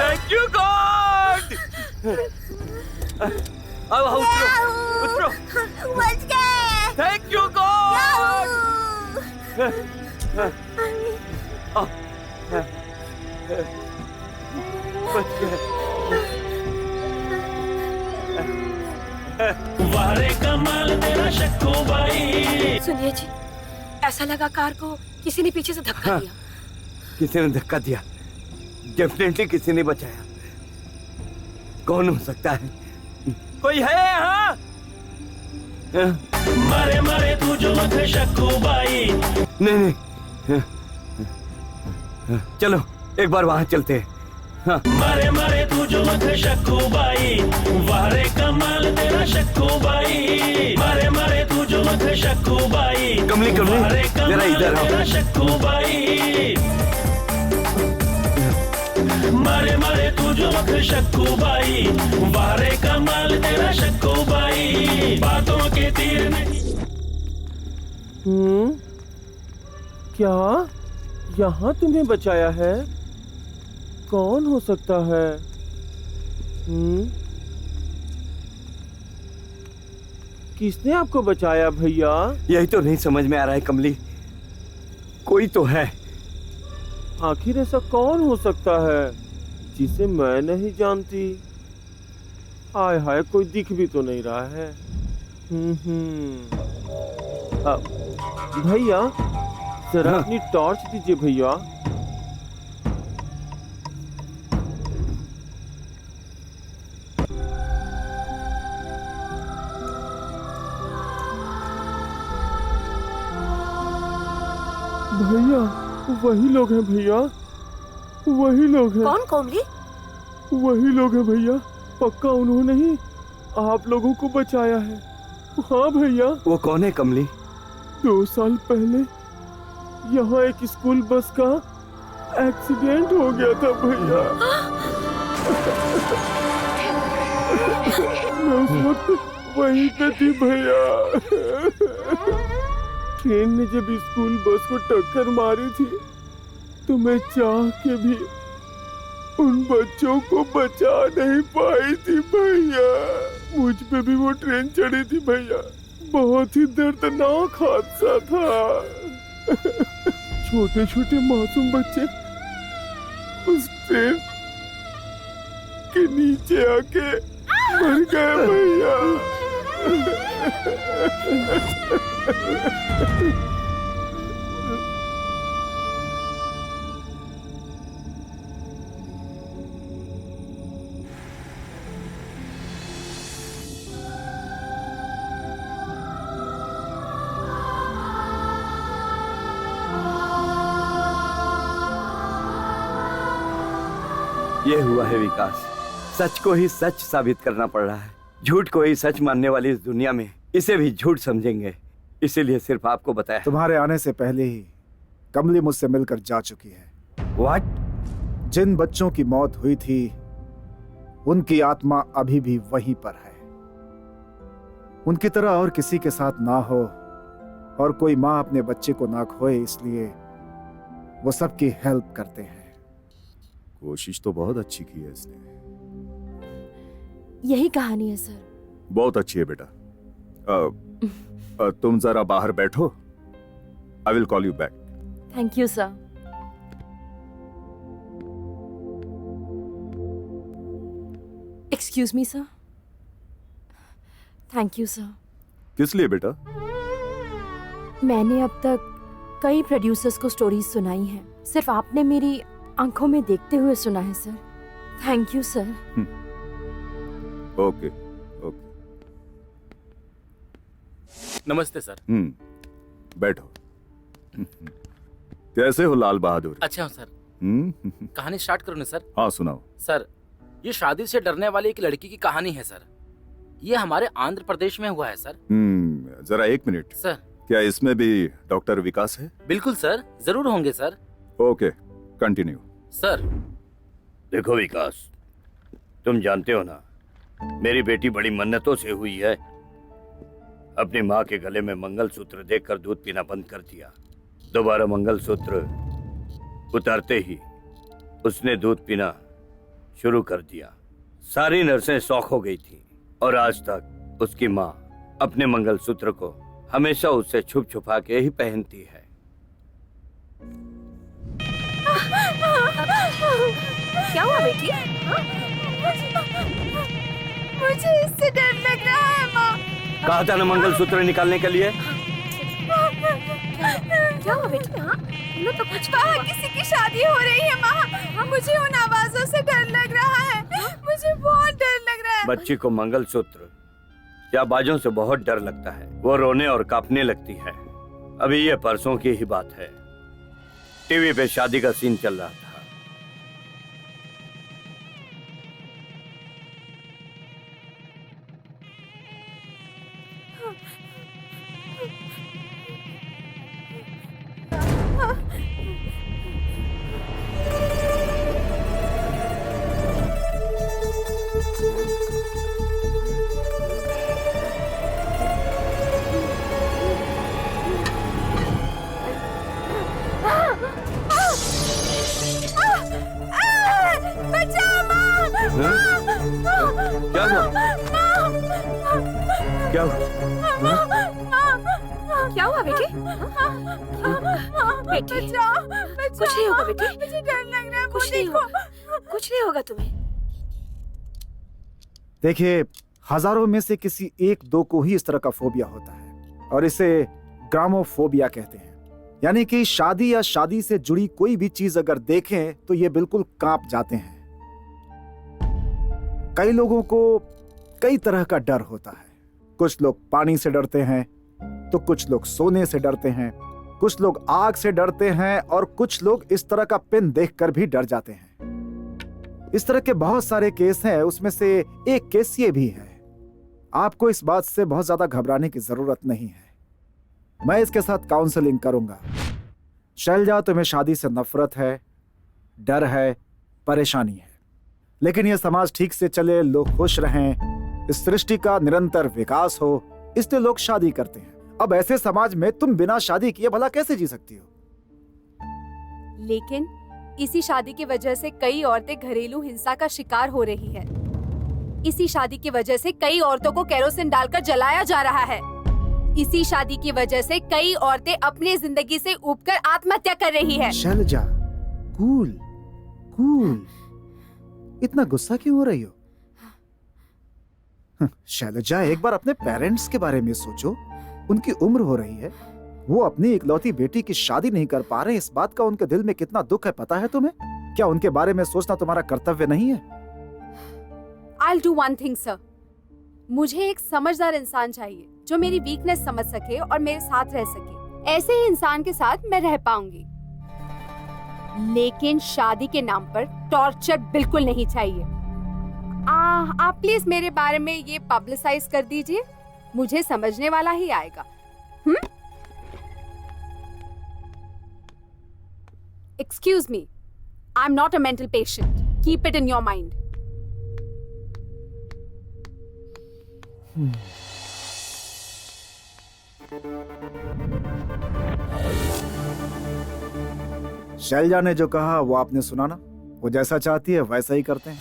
Thank you God! अब उतरो, बच गए। Thank you God! बच गए। वारे कमाल तेरा शक्कू भाई। सुनिए जी, ऐसा लगा कार को किसी ने पीछे से धक्का दिया। किसी ने धक्का दिया? डेफिनेटली किसी ने बचाया। कौन हो सकता है? कोई है यहाँ? मारे मारे तू जो मत शक्कू भाई। नहीं, चलो एक बार वहाँ चलते हैं। हाँ। मारे मारे तू जो मत शक्कू भाई, वारे कमाल तेरा शक्कू भाई। मारे मारे तू जो मत शक्कू भाई। कमली जरा इधर आओ। शक्कू भाई, मारे मारे तू जो मत शक्कू भाई। वारे कमाल तेरा शक्कू भाई। बातों के तीर नहीं। क्या यहाँ तुम्हें बचाया है? कौन हो सकता है? किसने आपको बचाया भैया? यही तो नहीं समझ में आ रहा है कमली। कोई तो है। आखिर ऐसा कौन हो सकता है जिसे मैं नहीं जानती? हाय हाय, कोई दिख भी तो नहीं रहा है। भैया जरा अपनी टॉर्च दीजिए भैया। भैया वही लोग हैं भैया, वही लोग हैं। कौन? कोमली? वही लोग हैं भैया, पक्का उन्होंने ही आप लोगों को बचाया है। हाँ भैया। वो कौन है कमली? 2 साल पहले यहाँ एक स्कूल बस का एक्सीडेंट हो गया था भैया। मैं उस वक्त वहीं पे थी भैया। ट्रेन ने जब स्कूल बस को टक्कर मारी थी तो मैं चाह के भी उन बच्चों को बचा नहीं पाई थी भैया। मुझ पे भी वो ट्रेन चढ़ी थी भैया। बहुत ही दर्दनाक हादसा था। छोटे छोटे मासूम बच्चे उस ट्रेन के नीचे आके मर गए भैया। ये हुआ है विकास। सच को ही सच साबित करना पड़ रहा है। झूठ को ही सच मानने वाली इस दुनिया में इसे भी झूठ समझेंगे, इसीलिए सिर्फ आपको बताया। तुम्हारे आने से पहले ही कमली मुझसे मिलकर जा चुकी है। व्हाट? जिन बच्चों की मौत हुई थी उनकी आत्मा अभी भी वहीं पर है। उनकी तरह और किसी के साथ ना हो और कोई माँ अपने बच्चे को ना खोए, इसलिए वो सबकी हेल्प करते हैं। कोशिश तो बहुत अच्छी की है इसने। यही कहानी है सर। बहुत अच्छी है बेटा। तुम जरा बाहर बैठो, I will call you back. Thank you sir. Excuse me sir. Thank you sir. किस लिए बेटा? मैंने अब तक कई प्रोड्यूसर्स को स्टोरीज सुनाई हैं, सिर्फ आपने मेरी आंखों में देखते हुए सुना है sir. Thank you sir. Okay okay. नमस्ते सर। बैठो। कैसे हो लाल बहादुर? अच्छा हूँ सर। कहानी स्टार्ट करो ना सर। हाँ सुनाओ। सर, ये शादी से डरने वाली एक लड़की की कहानी है सर। ये हमारे आंध्र प्रदेश में हुआ है सर। जरा एक मिनट सर। क्या इसमें भी डॉक्टर विकास है? बिल्कुल सर, जरूर होंगे सर। Okay continue. सर देखो विकास, तुम जानते हो ना, मेरी बेटी बड़ी मन्नतों से हुई है। अपनी माँ के गले में मंगलसूत्र देखकर दूध पीना बंद कर दिया। दोबारा मंगलसूत्र उतारते ही उसने दूध पीना शुरू कर दिया। सारी नर्सें शौक हो गई थी और आज तक उसकी माँ अपने मंगलसूत्र को हमेशा उससे छुप छुपा के ही पहनती है। क्या हुआ बेटी? मुझे इससे डर लग रहा है माँ। कहा था ना मंगलसूत्र निकालने के लिए। क्या हुआ बेटी? हाँ तो कुछ बाहर किसी की शादी हो रही है माँ। मुझे उन आवाजों से डर लग रहा है। मुझे बहुत डर लग रहा है। बच्ची को मंगलसूत्र या बाजों से बहुत डर लगता है। वो रोने और कांपने लगती है। अभी ये परसों की ही बात है, टीवी पे शादी का सीन चल रहा था। क्या हुआ? क्या हुआ बेटी? बेटी कुछ नहीं होगा बेटी। मुझे डर लग रहा है। कुछ नहीं होगा, कुछ नहीं होगा तुम्हें। देखिए, हजारों में से किसी एक दो को ही इस तरह का फोबिया होता है और इसे ग्रामोफोबिया कहते हैं। यानी कि शादी या शादी से जुड़ी कोई भी चीज अगर देखें तो ये बिल्कुल कांप जाते हैं। कई लोगों को कई तरह का डर होता है। कुछ लोग पानी से डरते हैं, तो कुछ लोग सोने से डरते हैं, कुछ लोग आग से डरते हैं और कुछ लोग इस तरह का पिन देखकर भी डर जाते हैं। इस तरह के बहुत सारे केस हैं, उसमें से एक केस ये भी है। आपको इस बात से बहुत ज्यादा घबराने की जरूरत नहीं है। मैं इसके साथ काउंसलिंग करूंगा। शैलजा, तुम्हें शादी से नफरत है, डर है, परेशानी है, लेकिन यह समाज ठीक से चले, लोग खुश रहें, इस सृष्टि का निरंतर विकास हो, इसलिए लोग शादी करते हैं। अब ऐसे समाज में तुम बिना शादी किए भला कैसे जी सकती हो? लेकिन इसी शादी की वजह से कई औरतें घरेलू हिंसा का शिकार हो रही है। इसी शादी की वजह से कई औरतों को केरोसिन डालकर जलाया जा रहा है। इसी शादी की वजह से कई औरतें अपनी जिंदगी से ऊबकर आत्महत्या कर रही है। शैलजा, कूल कूल, इतना गुस्सा क्यों हो रही हो? शैलजा, एक बार अपने पेरेंट्स के बारे में सोचो। उनकी उम्र हो रही है, वो अपनी इकलौती बेटी की शादी नहीं कर पा रहे। इस बात का उनके दिल में कितना दुख है पता है तुम्हें? क्या उनके बारे में सोचना तुम्हारा कर्तव्य नहीं है? I'll do one thing, sir. मुझे एक समझदार इंसान चाहिए जो मेरी वीकनेस समझ सके और मेरे साथ रह सके। ऐसे ही इंसान के साथ मैं रह पाऊंगी। लेकिन शादी के नाम पर टॉर्चर बिल्कुल नहीं चाहिए। आप प्लीज मेरे बारे में ये पब्लिसाइज कर दीजिए, मुझे समझने वाला ही आएगा। Excuse me, I'm not a mental patient. Keep it in your mind. Selja ने जो कहा वो आपने सुना ना, वो जैसा चाहती है वैसा ही करते हैं।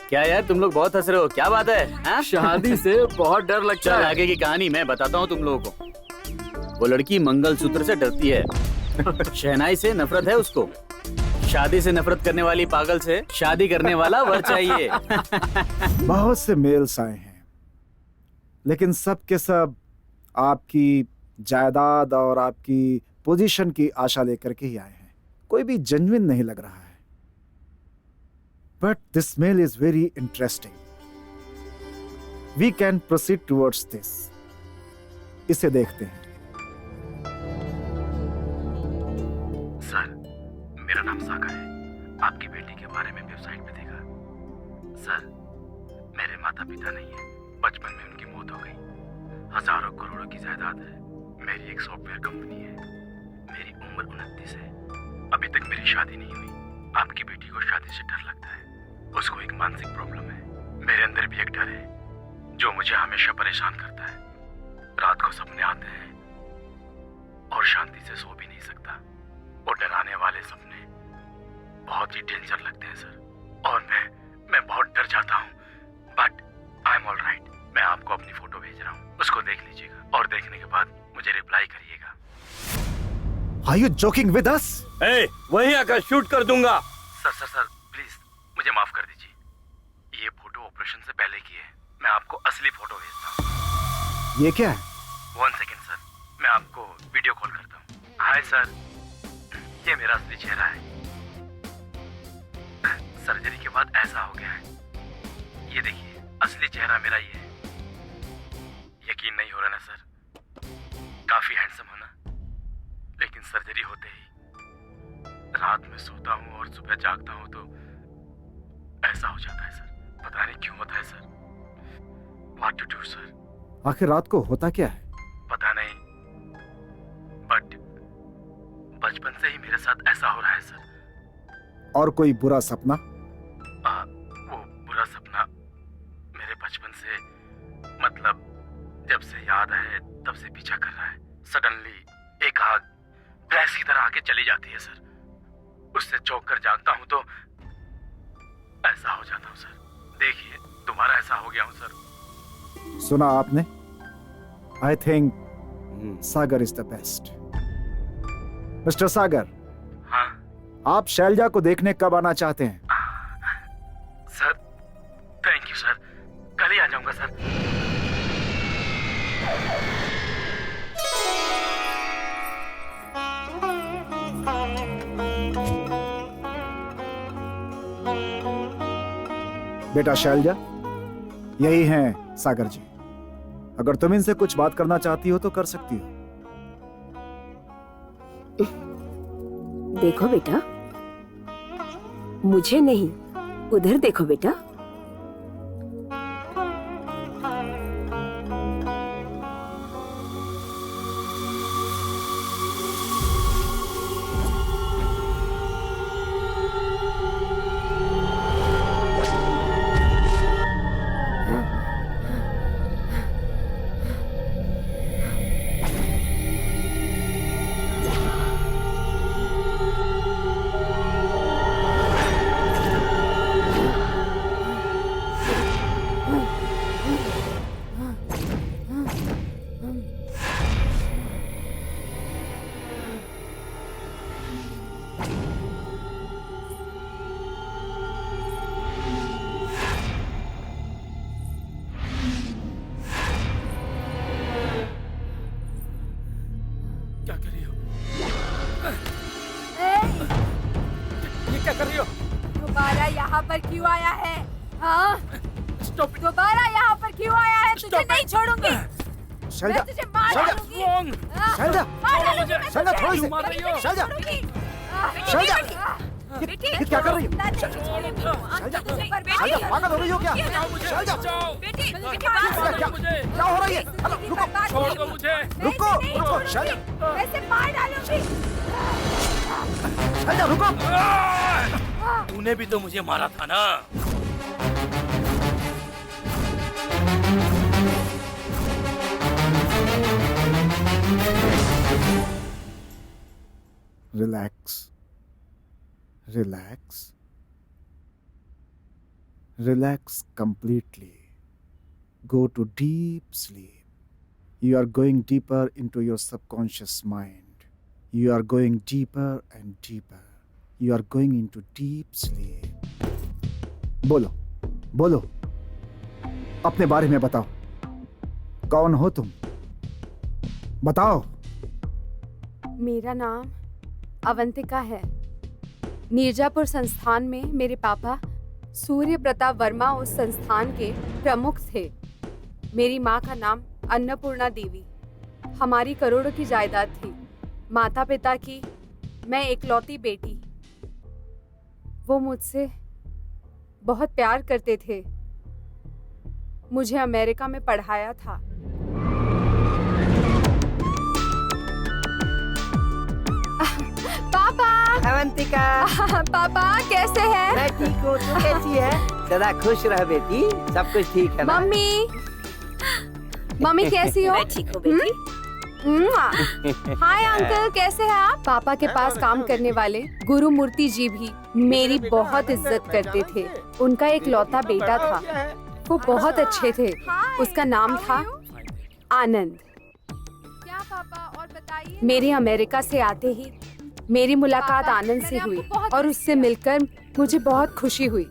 क्या यार तुम लोग बहुत हंस रहे हो, क्या बात है? हाँ? शादी से बहुत डर लगता है। आगे की कहानी मैं बताता हूँ तुम लोगों को। वो लड़की मंगलसूत्र से डरती है, शहनाई से नफरत है उसको, शादी से नफरत करने वाली पागल से शादी करने वाला वर चाहिए। बहुत से मेल्स आए हैं, लेकिन सब के सब आपकी जायदाद और आपकी पोजीशन की आशा लेकर के ही आए हैं। कोई भी जेन्युइन नहीं लग रहा है। But this mail is very interesting. We can proceed towards this. इसे देखते हैं। सर, मेरा नाम सागर है। आपकी बेटी के बारे में वेबसाइट पे देखा। सर, मेरे माता पिता नहीं है, बचपन में उनकी मौत हो गई। हजारों करोड़ों की जायदाद है। मेरी एक सॉफ्टवेयर कंपनी है। मेरी उम्र 29 है। अभी तक मेरी शादी नहीं हुई। आपकी बेटी को शादी से डर लगता है। उसको एक मानसिक प्रॉब्लम है। मेरे अंदर भी एक डर है जो मुझे हमेशा परेशान करता है। रात को सपने आते हैं और शांति से सो भी नहीं सकता। वो डराने वाले सपने बहुत ही डेंजर लगते हैं सर, और मैं बहुत डर जाता हूँ। But I am all right. मैं आपको अपनी फोटो भेज रहा हूँ, उसको देख लीजिएगा और देखने के बाद मुझे रिप्लाई करिएगा। Are you joking with us? वहीं आकर शूट कर दूंगा। सर प्लीज मुझे माफ कर दीजिए। ये फोटो ऑपरेशन से पहले की है। मैं आपको असली फोटो भेजता हूँ। ये क्या है? 1 सेकेंड सर, मैं आपको वीडियो कॉल करता हूँ। हाय सर, ये मेरा असली चेहरा है। सर्जरी के बाद ऐसा हो गया है। ये देखिए, असली चेहरा मेरा ये है। यकीन नहीं हो रहा ना सर? काफी हैंडसम हो ना? लेकिन सर्जरी होते ही रात में सोता हूँ और सुबह जागता हूँ तो ऐसा हो जाता है सर। पता नहीं क्यों होता है sir. What to do sir? आखिर रात को होता क्या है? पता नहीं, बट बचपन से ही मेरे साथ ऐसा हो रहा है सर। और कोई बुरा सपना? वो बुरा सपना मेरे बचपन से, मतलब जब से याद है तब से पीछा कर रहा है। सडनली एक आग ब्लैस्ट की तरह आके चली जाती है सर। उससे चौंक कर जागता हूँ तो ऐसा हो जाता हूँ सर। देखिए, दोबारा ऐसा हो गया हूँ सर। सुना आपने? I think Sagar is the best. Mister Sagar. हाँ? आप शैलजा को देखने कब आना चाहते हैं? सर थैंक यू सर, कल ही आ जाऊंगा सर। बेटा शैलजा, यही हैं सागर जी। अगर तुम इनसे कुछ बात करना चाहती हो तो कर सकती हो। देखो बेटा, मुझे नहीं, उधर देखो बेटा। क्यों आया है? हाँ? दोबारा यहाँ पर क्यों आया है? तुझे नहीं छोड़ूंगी। शैलजा, मैं तुझे मार शैलजा, डालूंगी। शैलजा, मार डालूंगी मैं शैलजा, तुझे। थोड़ी सी, क्यों मार रही हो? शैलजा, शैलजा, ये क्या कर रही हो? शैलजा, पागल हो रही हो क्या? शैलजा, क्या हो रही है? हेलो, रुको, छोड़ दो मुझे। रुको, रुको, शैलजा, वैसे मार डालूंगी। शैलजा, रुको। तूने भी तो मुझे मारा था ना। Relax. Relax. Relax completely. Go to deep sleep. You are going deeper into your subconscious mind. You are going deeper and deeper. You are going into deep sleep. बोलो, बोलो, अपने बारे में बताओ। कौन हो तुम? बताओ। मेरा नाम अवंतिका है। मिर्जापुर संस्थान में मेरे पापा सूर्य प्रताप वर्मा उस संस्थान के प्रमुख थे। मेरी माँ का नाम अन्नपूर्णा देवी। हमारी करोड़ों की जायदाद थी। माता पिता की मैं एकलौती बेटी। वो मुझसे बहुत प्यार करते थे। मुझे अमेरिका में पढ़ाया था। पापा। अवंतिका। पापा कैसे हैं? मैं ठीक हूँ, तू कैसी है? सदा खुश रह बेटी, सब कुछ ठीक है ना? मम्मी, मम्मी कैसी हो? मैं ठीक हूँ बेटी। हाय अंकल, कैसे हैं आप? पापा के पास काम करने वाले गुरु मूर्ति जी भी मेरी बहुत इज्जत करते थे। उनका एक लौता बेटा था। वो बहुत अच्छे थे। उसका नाम था आनंद। क्या पापा, और बताइए। मेरे अमेरिका से आते ही मेरी मुलाकात आनंद से हुई और उससे मिलकर मुझे बहुत खुशी हुई।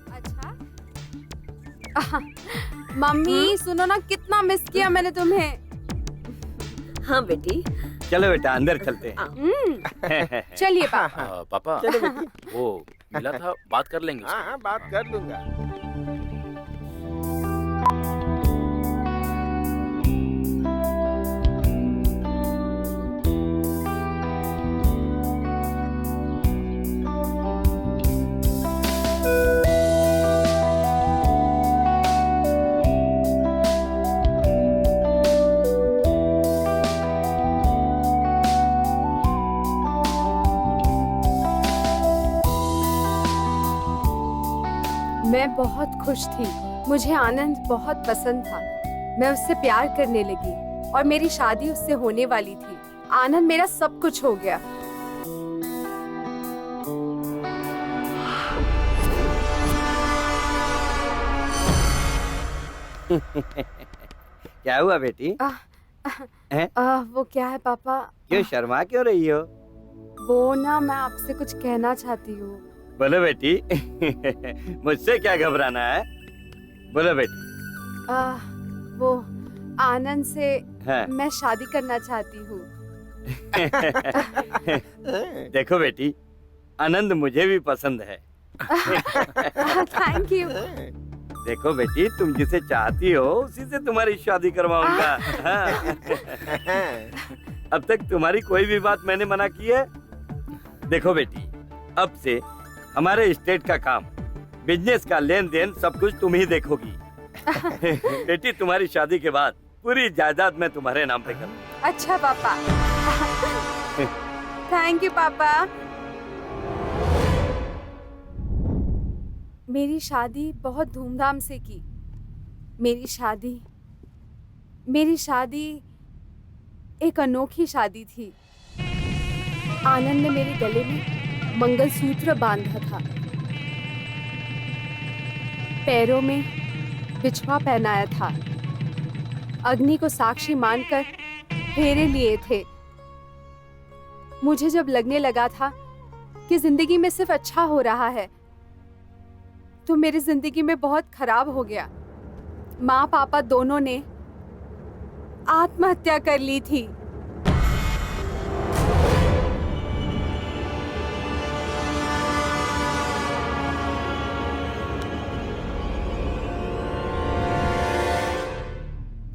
मम्मी सुनो ना, कितना मिस किया मैंने तुम्हें। हाँ बेटी। चलो बेटा अंदर चलते हैं। चलिए पापा। पापा चलो बेटी। वो मिला था, बात कर लेंगे। हाँ हाँ, बात कर लूंगा। मैं बहुत खुश थी। मुझे आनंद बहुत पसंद था। मैं उससे प्यार करने लगी और मेरी शादी उससे होने वाली थी। आनंद मेरा सब कुछ हो गया। क्या हुआ बेटी? वो क्या है पापा? क्यों शर्मा क्यों रही हो? वो ना, मैं आपसे कुछ कहना चाहती हूँ। बोलो बेटी। मुझसे क्या घबराना है? बोलो बेटी। वो आनंद से हाँ। मैं शादी करना चाहती हूँ। देखो बेटी, आनंद मुझे भी पसंद है। Thank you. देखो बेटी, तुम जिसे चाहती हो उसी से तुम्हारी शादी करवाऊंगा। हाँ। अब तक तुम्हारी कोई भी बात मैंने मना की है? देखो बेटी, अब से हमारे स्टेट का काम, बिजनेस का लेन देन सब कुछ तुम ही देखोगी। बेटी, तुम्हारी शादी के बाद पूरी जायदाद मैं तुम्हारे नाम पे करूंगा। अच्छा पापा। थैंक यू पापा। मेरी शादी बहुत धूमधाम से की। मेरी शादी एक अनोखी शादी थी। आनंद ने मेरे गले में मंगलसूत्र बांधा था, पैरों में बिछवा पहनाया था, अग्नि को साक्षी मानकर फेरे लिए थे। मुझे जब लगने लगा था कि जिंदगी में सिर्फ अच्छा हो रहा है, तो मेरी जिंदगी में बहुत खराब हो गया। माँ पापा दोनों ने आत्महत्या कर ली थी।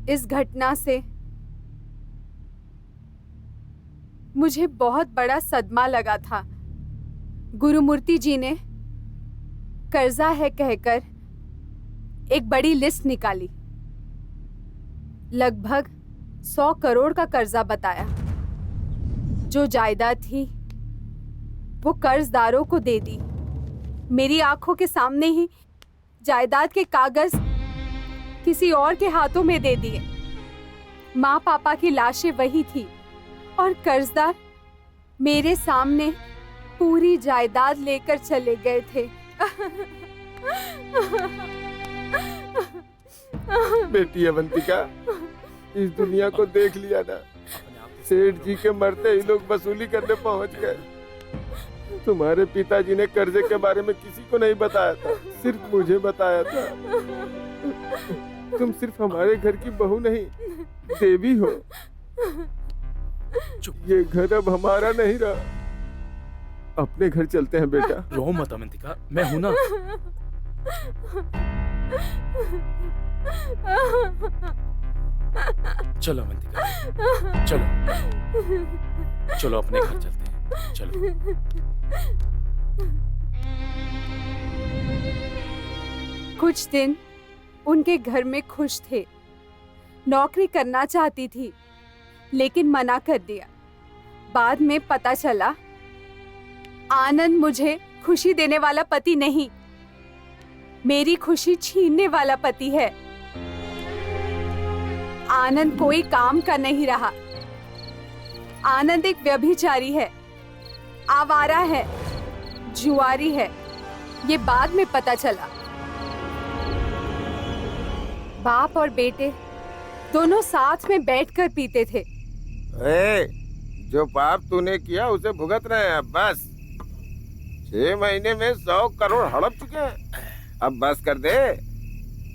इस घटना से मुझे बहुत बड़ा सदमा लगा था। गुरुमूर्ति जी ने कर्जा है कहकर एक बड़ी लिस्ट निकाली। लगभग 100 करोड़ का कर्जा बताया। जो जायदाद थी वो कर्जदारों को दे दी। मेरी आंखों के सामने ही जायदाद के कागज किसी और के हाथों में दे दिए। माँ पापा की लाशें वही थी और कर्जदार मेरे सामने पूरी जायदाद लेकर चले गए थे। बेटी अवंतिका, इस दुनिया को देख लिया ना। सेठ जी के मरते ही लोग वसूली करने पहुंच गए। तुम्हारे पिताजी ने कर्जे के बारे में किसी को नहीं बताया था, सिर्फ मुझे बताया था। तुम सिर्फ हमारे घर की बहू नहीं, देवी हो। ये घर अब हमारा नहीं रहा। अपने घर चलते हैं बेटा। रो मत अवंतिका, मैं हूं ना। चलो अवंतिका, चलो चलो अपने घर चलते हैं। चलो। कुछ दिन उनके घर में खुश थे। नौकरी करना चाहती थी लेकिन मना कर दिया। बाद में पता चला आनंद मुझे खुशी देने वाला पति नहीं, मेरी खुशी छीनने वाला पति है। आनंद कोई काम का नहीं रहा। आनंद एक व्यभिचारी है, आवारा है, जुआरी है। ये बाद में पता चला। बाप और बेटे दोनों साथ में बैठकर पीते थे। जो पाप तूने किया उसे भुगत रहे हैं। अब बस 6 महीने में 100 करोड़ हड़प चुके हैं। अब बस कर दे,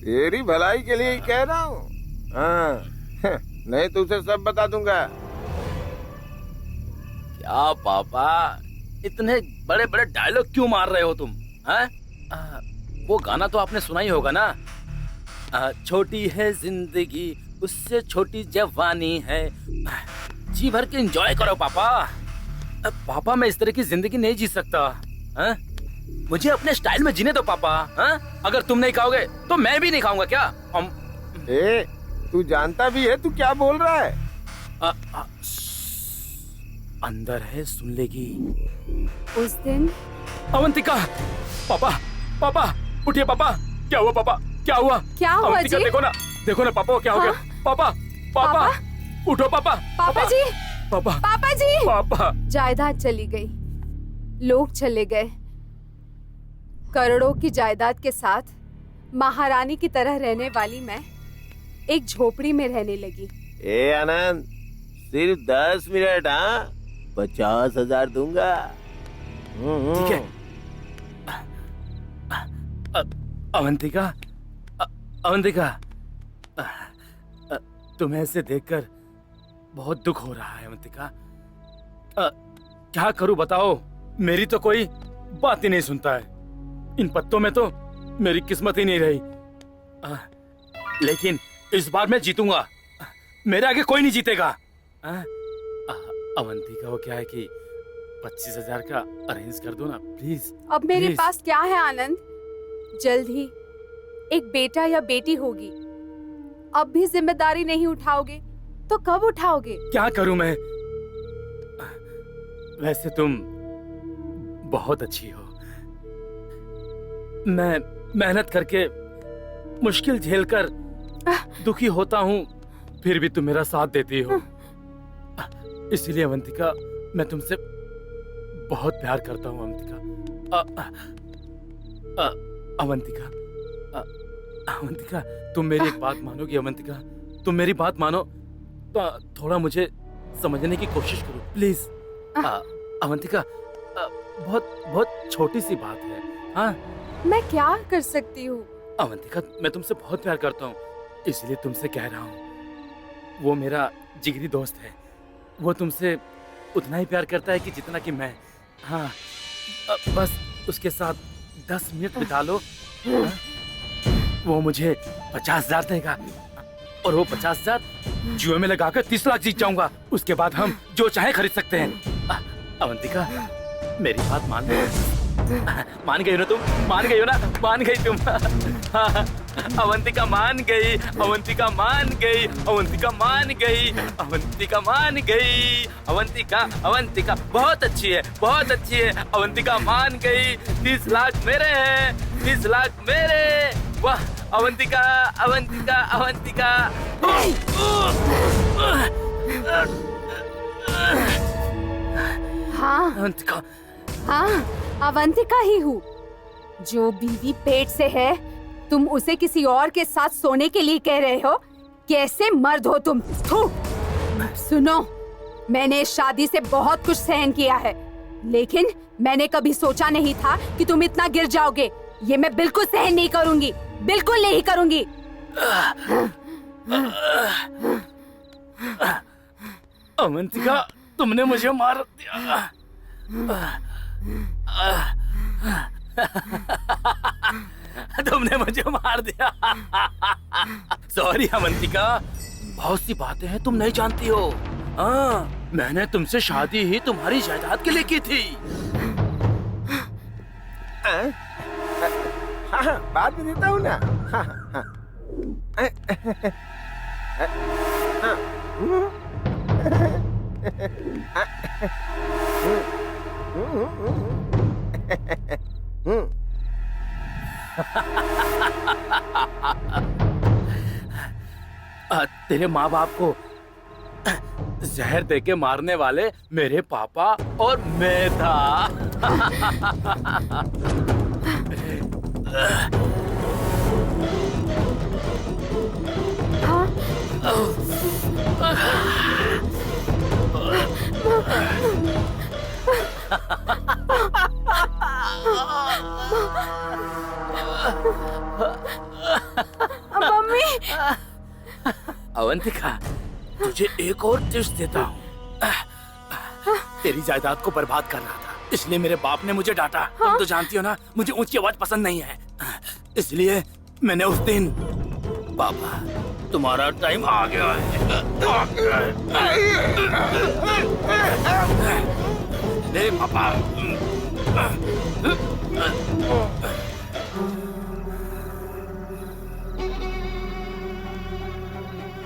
तेरी भलाई के लिए ही कह रहा हूँ। हाँ, नहीं तो उसे सब बता दूंगा। क्या पापा, इतने बड़े बड़े डायलॉग क्यों मार रहे हो तुम? हैं? वो गाना तो आपने सुना ही होगा ना। छोटी है जिंदगी, उससे छोटी जवानी है। जी भर के एंजॉय करो पापा। पापा मैं इस तरह की जिंदगी नहीं जी सकता। हैं? मुझे अपने स्टाइल में जीने दो पापा। हैं? अगर तुम नहीं खाओगे तो मैं भी नहीं खाऊंगा क्या? हम तू जानता भी है तू क्या बोल रहा है? अंदर है, सुन लेगी। उस दिन अवंतिका, पापा पापा उठिए पापा। क्या हुआ पापा? क्या हुआ? क्या हुआ अवंतिका, जी? देखो ना पापा क्या हो गया। पापा पापा उठो पापा। पापा जी, पापा पापा जी। पापा जायदाद चली गई, लोग चले गए। करोड़ों की जायदाद के साथ महारानी की तरह रहने वाली मैं एक झोपड़ी में रहने लगी। आनंद, सिर्फ 10 मिनट। हाँ, 50,000 दूंगा। ठीक है। अवंतिका, अवंतिका, तुम्हें ऐसे देखकर बहुत दुख हो रहा है अवंतिका। क्या करूं बताओ, मेरी तो कोई बात ही नहीं सुनता है। इन पत्तों में तो मेरी किस्मत ही नहीं रही। लेकिन इस बार मैं जीतूंगा। मेरे आगे कोई नहीं जीतेगा। अवंतिका, वो क्या है कि 25,000 का अरेंज कर दो ना प्लीज। अब मेरे प्लीज। पास क्या है आनंद? जल्द ही एक बेटा या बेटी होगी। अब भी जिम्मेदारी नहीं उठाओगे तो कब उठाओगे? क्या करूं मैं? वैसे तुम बहुत अच्छी हो। मैं मेहनत करके मुश्किल झेलकर दुखी होता हूँ, फिर भी तुम मेरा साथ देती हो। इसलिए अवंतिका, मैं तुमसे बहुत प्यार करता हूँ अवंतिका। अवंतिका, अवंतिका, तुम मेरी एक बात मानोगी? अवंतिका, तुम मेरी बात मानो तो थोड़ा मुझे समझने की कोशिश करो प्लीज। अवंतिका, बहुत बहुत छोटी सी बात है। हाँ, मैं क्या कर सकती हूँ? अवंतिका, मैं तुमसे बहुत प्यार करता हूँ, इसलिए तुमसे कह रहा हूँ। वो मेरा जिगरी दोस्त है। वो तुमसे उतना ही प्यार करता है कि जितना कि मैं। हाँ, बस उसके साथ 10 मिनट बिता लो। हाँ? वो मुझे 50,000 देगा और वो 50,000 जुए में लगाकर 30 लाख जीत जाऊंगा। उसके बाद हम जो चाहे खरीद सकते हैं। अवंतिका, मेरी बात मान लो। मान गई ना तुम? मान गई हो ना? मान गई तुम? अवंतिका मान गई, अवंतिका मान गई, अवंतिका मान गई, अवंतिका मान गई। अवंतिका, अवंतिका बहुत अच्छी है, बहुत अच्छी है। अवंतिका मान गई। 30 लाख मेरे हैं, 30 लाख मेरे। वाह अवंतिका, अवंतिका, अवंतिका। हाँ अवंतिका, हाँ अवंतिका ही हूँ। जो बीवी पेट से है, तुम उसे किसी और के साथ सोने के लिए कह रहे हो? कैसे मर्द हो तुम? थू! सुनो, मैंने इस शादी से बहुत कुछ सहन किया है, लेकिन मैंने कभी सोचा नहीं था कि तुम इतना गिर जाओगे। ये मैं बिल्कुल सहन नहीं करूंगी, बिल्कुल नहीं करूंगी। अवंतिका, तुमने मुझे मार दिया। तुमने मुझे मार दिया। सॉरी अवंतिका, बहुत सी बातें हैं तुम नहीं जानती हो। हाँ, मैंने तुमसे शादी ही तुम्हारी जायदाद के लिए की थी। हाँ, बात भी देता हूँ ना। हाँ। तेरे माँ बाप को जहर देके मारने वाले मेरे पापा और मैं था। मम्मी। अवंतिका, तुझे एक और टिप्स देता हूँ। तेरी जायदाद को बर्बाद कर रहा था, इसलिए मेरे बाप ने मुझे डांटा। तुम तो जानती हो ना, मुझे ऊंची आवाज पसंद नहीं है। इसलिए मैंने उस दिन, पापा तुम्हारा टाइम आ गया है। ले पापा।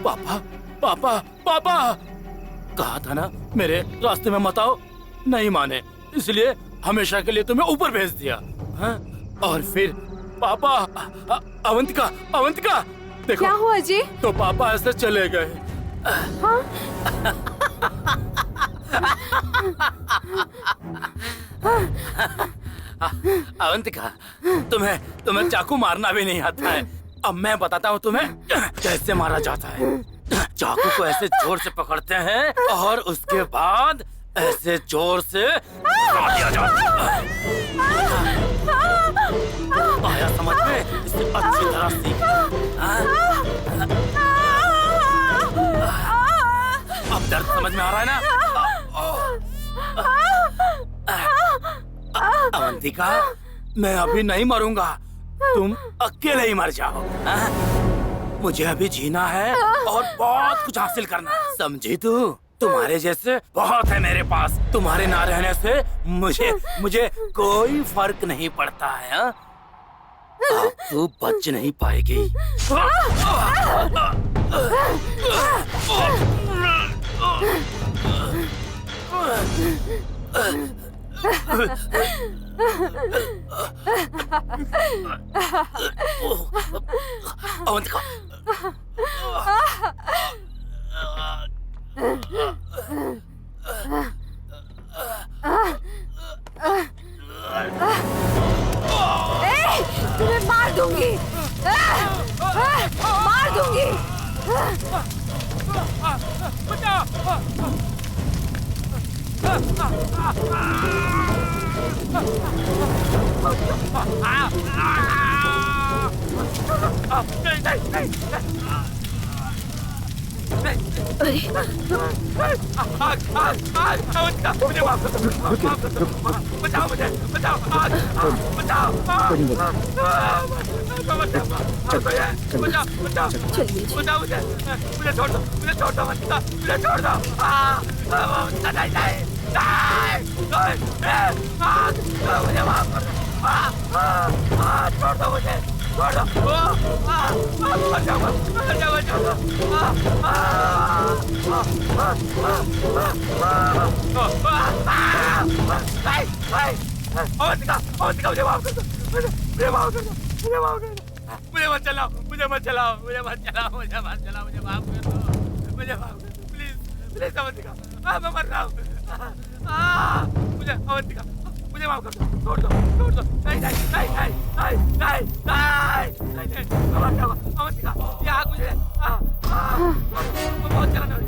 पापा, पापा, पापा, कहा था ना मेरे रास्ते में मत आओ। नहीं माने, इसलिए हमेशा के लिए तुम्हें ऊपर भेज दिया। हाँ? और फिर पापा, अवंतिका, अवंतिका देखो। क्या हुआ जी? तो पापा ऐसे चले गए। हाँ? अवंतिका, तुम्हें चाकू मारना भी नहीं आता है। अब मैं बताता हूँ तुम्हें कैसे मारा जाता है। चाकू को ऐसे जोर से पकड़ते हैं और उसके बाद ऐसे जोर से काट दिया जाता है। आया समझ में? इसे अच्छी तरह सीख। अब दर्द समझ में आ रहा है ना? अवंतिका, मैं अभी नहीं मरूंगा, तुम अकेले ही मर जाओ। मुझे अभी जीना है और बहुत कुछ हासिल करना है, समझी तू? तुम्हारे जैसे बहुत है मेरे पास। तुम्हारे ना रहने से मुझे कोई फर्क नहीं पड़ता है। अब तू बच नहीं पाएगी। अवंतिका, तुम्हें मार दूंगी, मार दूंगी। मुझे माफ कर दो। बचाओ मुझे, बचाओ, बचाओ, चलिए बचाओ मुझे छोड़ दो, मुझे छोड़ दो, मुझे छोड़ दो। नहीं नहीं मुझे माफ कर दो, छोड़ दो मुझे, छोड़ दो। मर जाऊंगा, मर जाऊंगा। अवंतिका मुझे माफ कर दो, मुझे माफ कर दो, मुझे माफ कर दो। मुझे मत चलाओ, मुझे मत चलाओ, मुझे मत चलाओ, मुझे मत चलाओ, मुझे माफ कर दो, मुझे माफ कर दो, प्लीज प्लीज अवंतिका, मैं मर रहा हूँ। मुझे अवंतिका, मुझे माफ कर दो, छोड़ दो, छोड़ दो। नहीं नहीं नहीं नहीं नहीं नहीं नहीं नहीं नहीं मैं मर जाऊंगा। अवंतिका ये आग मुझे बहुत चलाना है।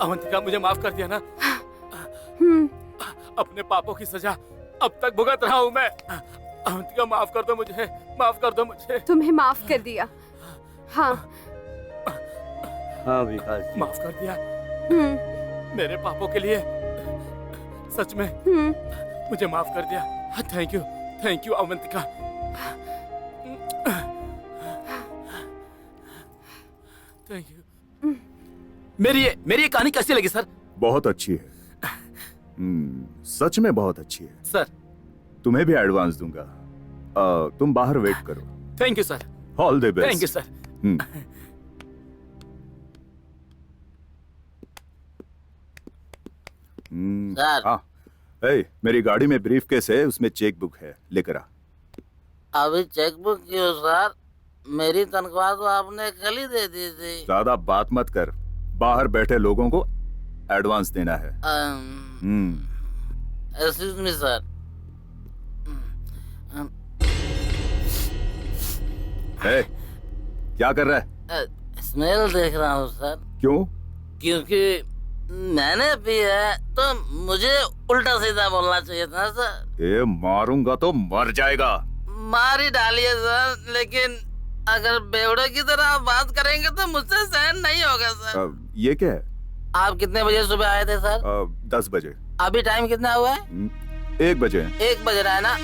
अवंतिका मुझे माफ कर दिया ना? अपने पापों की सजा अब तक भुगत रहा हूँ मैं। अवंतिका माफ कर दो मुझे, माफ कर दो मुझे। तुम्हें माफ कर दिया। हाँ हाँ विकास जी। माफ कर दिया मेरे पापों के लिए, सच में मुझे माफ कर दिया। Thank you Avantika. Thank you. मेरी ये कहानी कैसी लगी सर? बहुत अच्छी है। सच में बहुत अच्छी है सर। तुम्हें भी एडवांस दूंगा। तुम बाहर वेट करो। Thank you sir. All the best. Thank you sir. Sir. हाँ, मेरी गाड़ी में ब्रीफ केस है, उसमें चेक बुक है, लेकर आ। अभी चेक बुक क्यों सर? मेरी तनख्वाह तो आपने कल ही दे दी थी। ज्यादा बात मत कर, बाहर बैठे लोगों को एडवांस देना है। Excuse me sir. क्या कर रहा है? स्मेल देख रहा हूँ सर। क्यों? क्योंकि मैंने पी है तो मुझे उल्टा सीधा बोलना चाहिए था सर। ये मारूंगा तो मर जाएगा। मार ही डालिए सर, लेकिन अगर बेवड़े की तरह आप बात करेंगे तो मुझसे सहन नहीं होगा सर। ये क्या है? आप कितने बजे सुबह आए थे सर? 10 बजे। अभी टाइम कितना हुआ है? 1 बजे। 1 बज रहा है ना?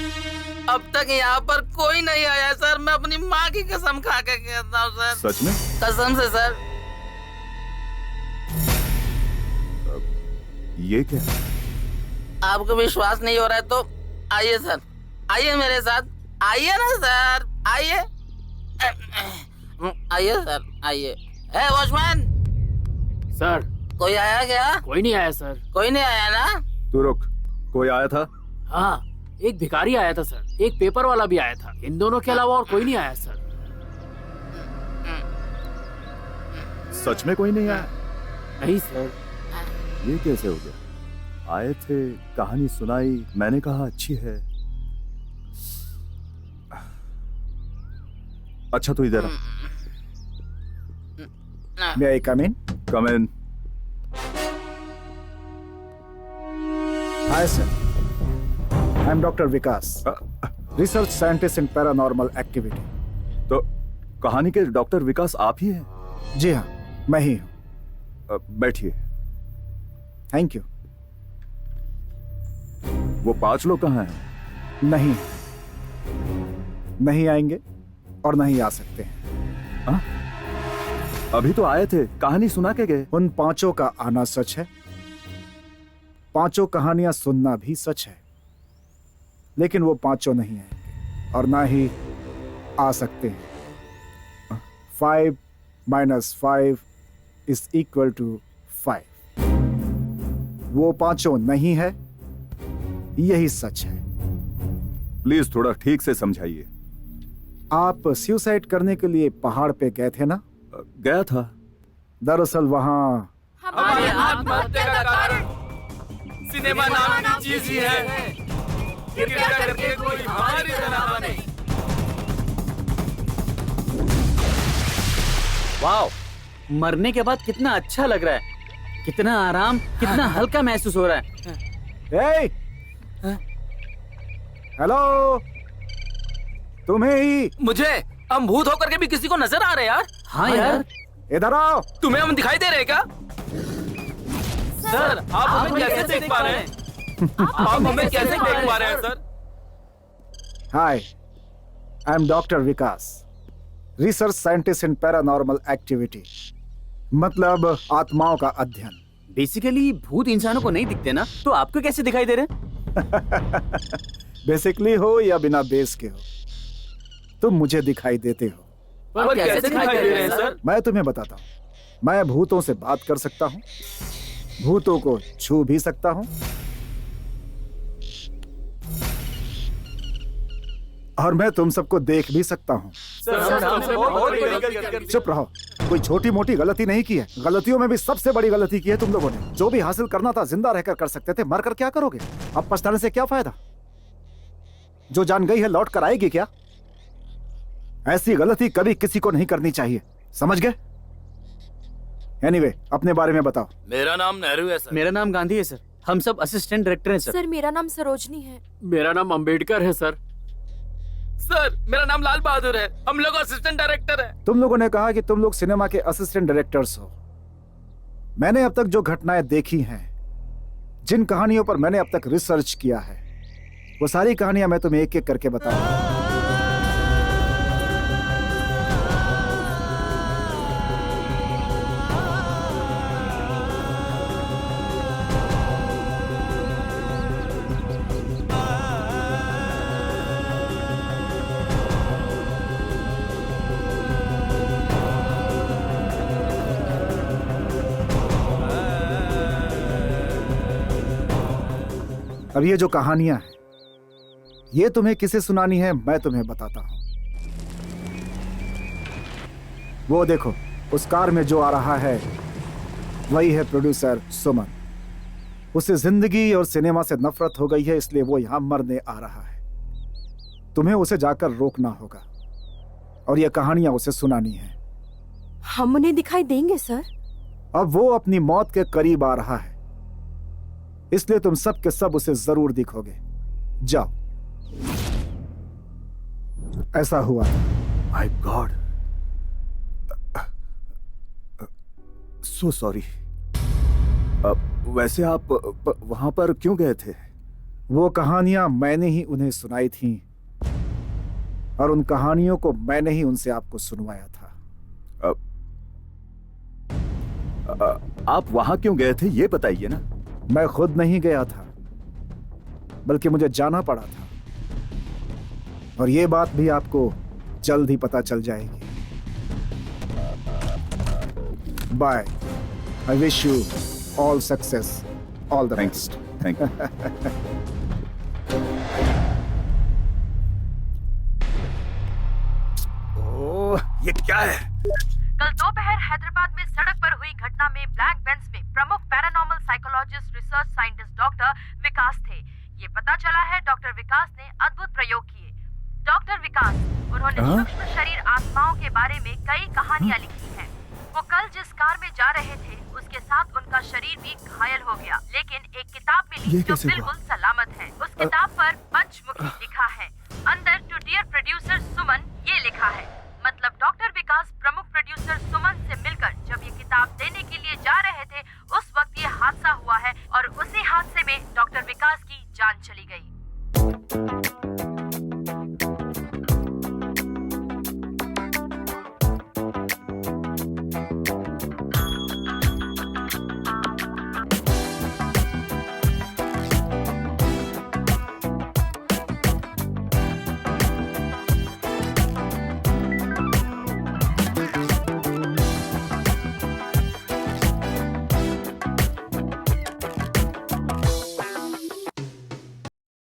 अब तक यहाँ पर कोई नहीं आया सर। मैं अपनी माँ की कसम खा के कहता हूँ सर। सच में? कसम से सर। ये क्या? आपको विश्वास नहीं हो रहा है तो आइए सर, आइए मेरे साथ, आइए ना सर, आइए आइए सर, आइए। है वॉचमैन सर। कोई आया क्या? कोई नहीं आया सर। कोई नहीं आया ना? तू रुक, कोई आया था? हाँ, एक भिखारी आया था सर, एक पेपर वाला भी आया था। इन दोनों के अलावा और कोई नहीं आया सर। सच में कोई नहीं आया? नहीं सर। ये कैसे हो गया? आए थे, कहानी सुनाई, मैंने कहा अच्छी है। अच्छा तो इधर आ। May I come in? Come in. Hi sir. I'm Dr. Vikas, research scientist in paranormal activity. तो कहानी के डॉक्टर विकास आप ही हैं? जी हाँ, मैं ही हूँ। बैठिए। Thank you. वो 5 लोग कहाँ हैं? नहीं आएंगे और नहीं आ सकते हैं। हाँ? अभी तो आए थे, कहानी सुना के गए। उन 5 का आना सच है, 5 कहानियां सुनना भी सच है, लेकिन वो 5 नहीं आएंगे और ना ही आ सकते हैं। 5 - 5 = 5। वो 5 नहीं है, यही सच है। प्लीज थोड़ा ठीक से समझाइए। आप सुसाइड करने के लिए पहाड़ पे गए थे ना? गया था। दरअसल वहाँ हमारी आत्महत्या का कारण सिनेमा नाम की चीज ही है। कृपया करके कोई हमारी तरह बने। वाओ, मरने के बाद कितना अच्छा लग रहा है, कितना आराम, कितना हल्का महसूस हो रहा है। हेलो, तुम्हें ही। मुझे? हम भूत होकर के भी किसी को नजर आ रहे यार। हाँ यार। इधर आओ। तुम्हें हम दिखाई दे रहे क्या? सर आप हमें कैसे देख पा रहे हैं? आप हमें कैसे देख पा रहे हैं sir? Hi, I am doctor Vikas, research scientist in paranormal activity, मतलब आत्माओं का अध्ययन। बेसिकली भूत इंसानों को नहीं दिखते ना, तो आपको कैसे दिखाई दे रहे? बेसिकली हो या बिना बेस के हो, तुम मुझे दिखाई देते हो। पर कैसे दिखाई दे रहे हैं सर? मैं तुम्हें बताता हूँ। मैं भूतों से बात कर सकता हूँ, भूतों को छू भी सकता हूँ, और मैं तुम सबको देख भी सकता हूँ। चुप रहो, कोई छोटी मोटी गलती नहीं की है। गलतियों में भी सबसे बड़ी गलती की है तुम लोगों ने। जो भी हासिल करना था जिंदा रहकर कर सकते थे, मरकर क्या करोगे? अब पछताने से क्या फायदा? जो जान गई है लौट कर आएगी क्या? ऐसी गलती कभी किसी को नहीं करनी चाहिए, समझ गए? एनीवे, अपने बारे में बताओ। मेरा नाम नेहरू है सर। मेरा नाम गांधी है सर। हम सब असिस्टेंट डायरेक्टर हैं सर। सर मेरा नाम सरोजनी है। मेरा नाम अंबेडकर है सर। सर मेरा नाम लाल बहादुर है। हम लोग असिस्टेंट डायरेक्टर है। तुम लोगों ने कहा कि तुम लोग सिनेमा के असिस्टेंट डायरेक्टर्स हो। मैंने अब तक जो घटनाएं देखी हैं, जिन कहानियों पर मैंने अब तक रिसर्च किया है, वो सारी कहानियां मैं तुम्हें एक एक करके बताऊंगा। अब ये जो कहानियां हैं, ये तुम्हें किसे सुनानी है मैं तुम्हें बताता हूं। वो देखो, उस कार में जो आ रहा है वही है प्रोड्यूसर सुमन। उसे जिंदगी और सिनेमा से नफरत हो गई है, इसलिए वो यहां मरने आ रहा है। तुम्हें उसे जाकर रोकना होगा और ये कहानियां उसे सुनानी है। हम उन्हें दिखाई देंगे सर? अब वो अपनी मौत के करीब आ रहा है, इसलिए तुम सब के सब उसे जरूर दिखोगे। जाओ। ऐसा हुआ। My God, so sorry. वैसे आप वहां पर क्यों गए थे? वो कहानियां मैंने ही उन्हें सुनाई थीं, और उन कहानियों को मैंने ही उनसे आपको सुनवाया था। आप वहां क्यों गए थे ये बताइए ना। मैं खुद नहीं गया था, बल्कि मुझे जाना पड़ा था, और ये बात भी आपको जल्द ही पता चल जाएगी। Bye. I wish you all success, all the best. Thank you. Oh, ये क्या है? कल दोपहर हैदराबाद में सड़क पर हुई घटना में ब्लैक बेंच में प्रमुख paranormal psychologist research scientist doctor Vikas थे। ये पता चला है डॉक्टर विकास ने अद्भुत प्रयोग किए। डॉक्टर विकास, उन्होंने सूक्ष्म शरीर आत्माओं के बारे में कई कहानियां लिखी हैं। वो कल जिस कार में जा रहे थे, उसके साथ उनका शरीर भी घायल हो गया, लेकिन एक किताब मिली जो बिल्कुल सलामत है। उस किताब पर पंचमुखी लिखा है। अंदर टू डियर प्रोड्यूसर सुमन ये लिखा है। मतलब डॉक्टर विकास प्रमुख प्रोड्यूसर सुमन से मिलकर जब ये किताब देने के लिए जा रहे थे, उस वक्त ये हादसा हुआ है और उसी हादसे में डॉक्टर विकास की जान चली गई।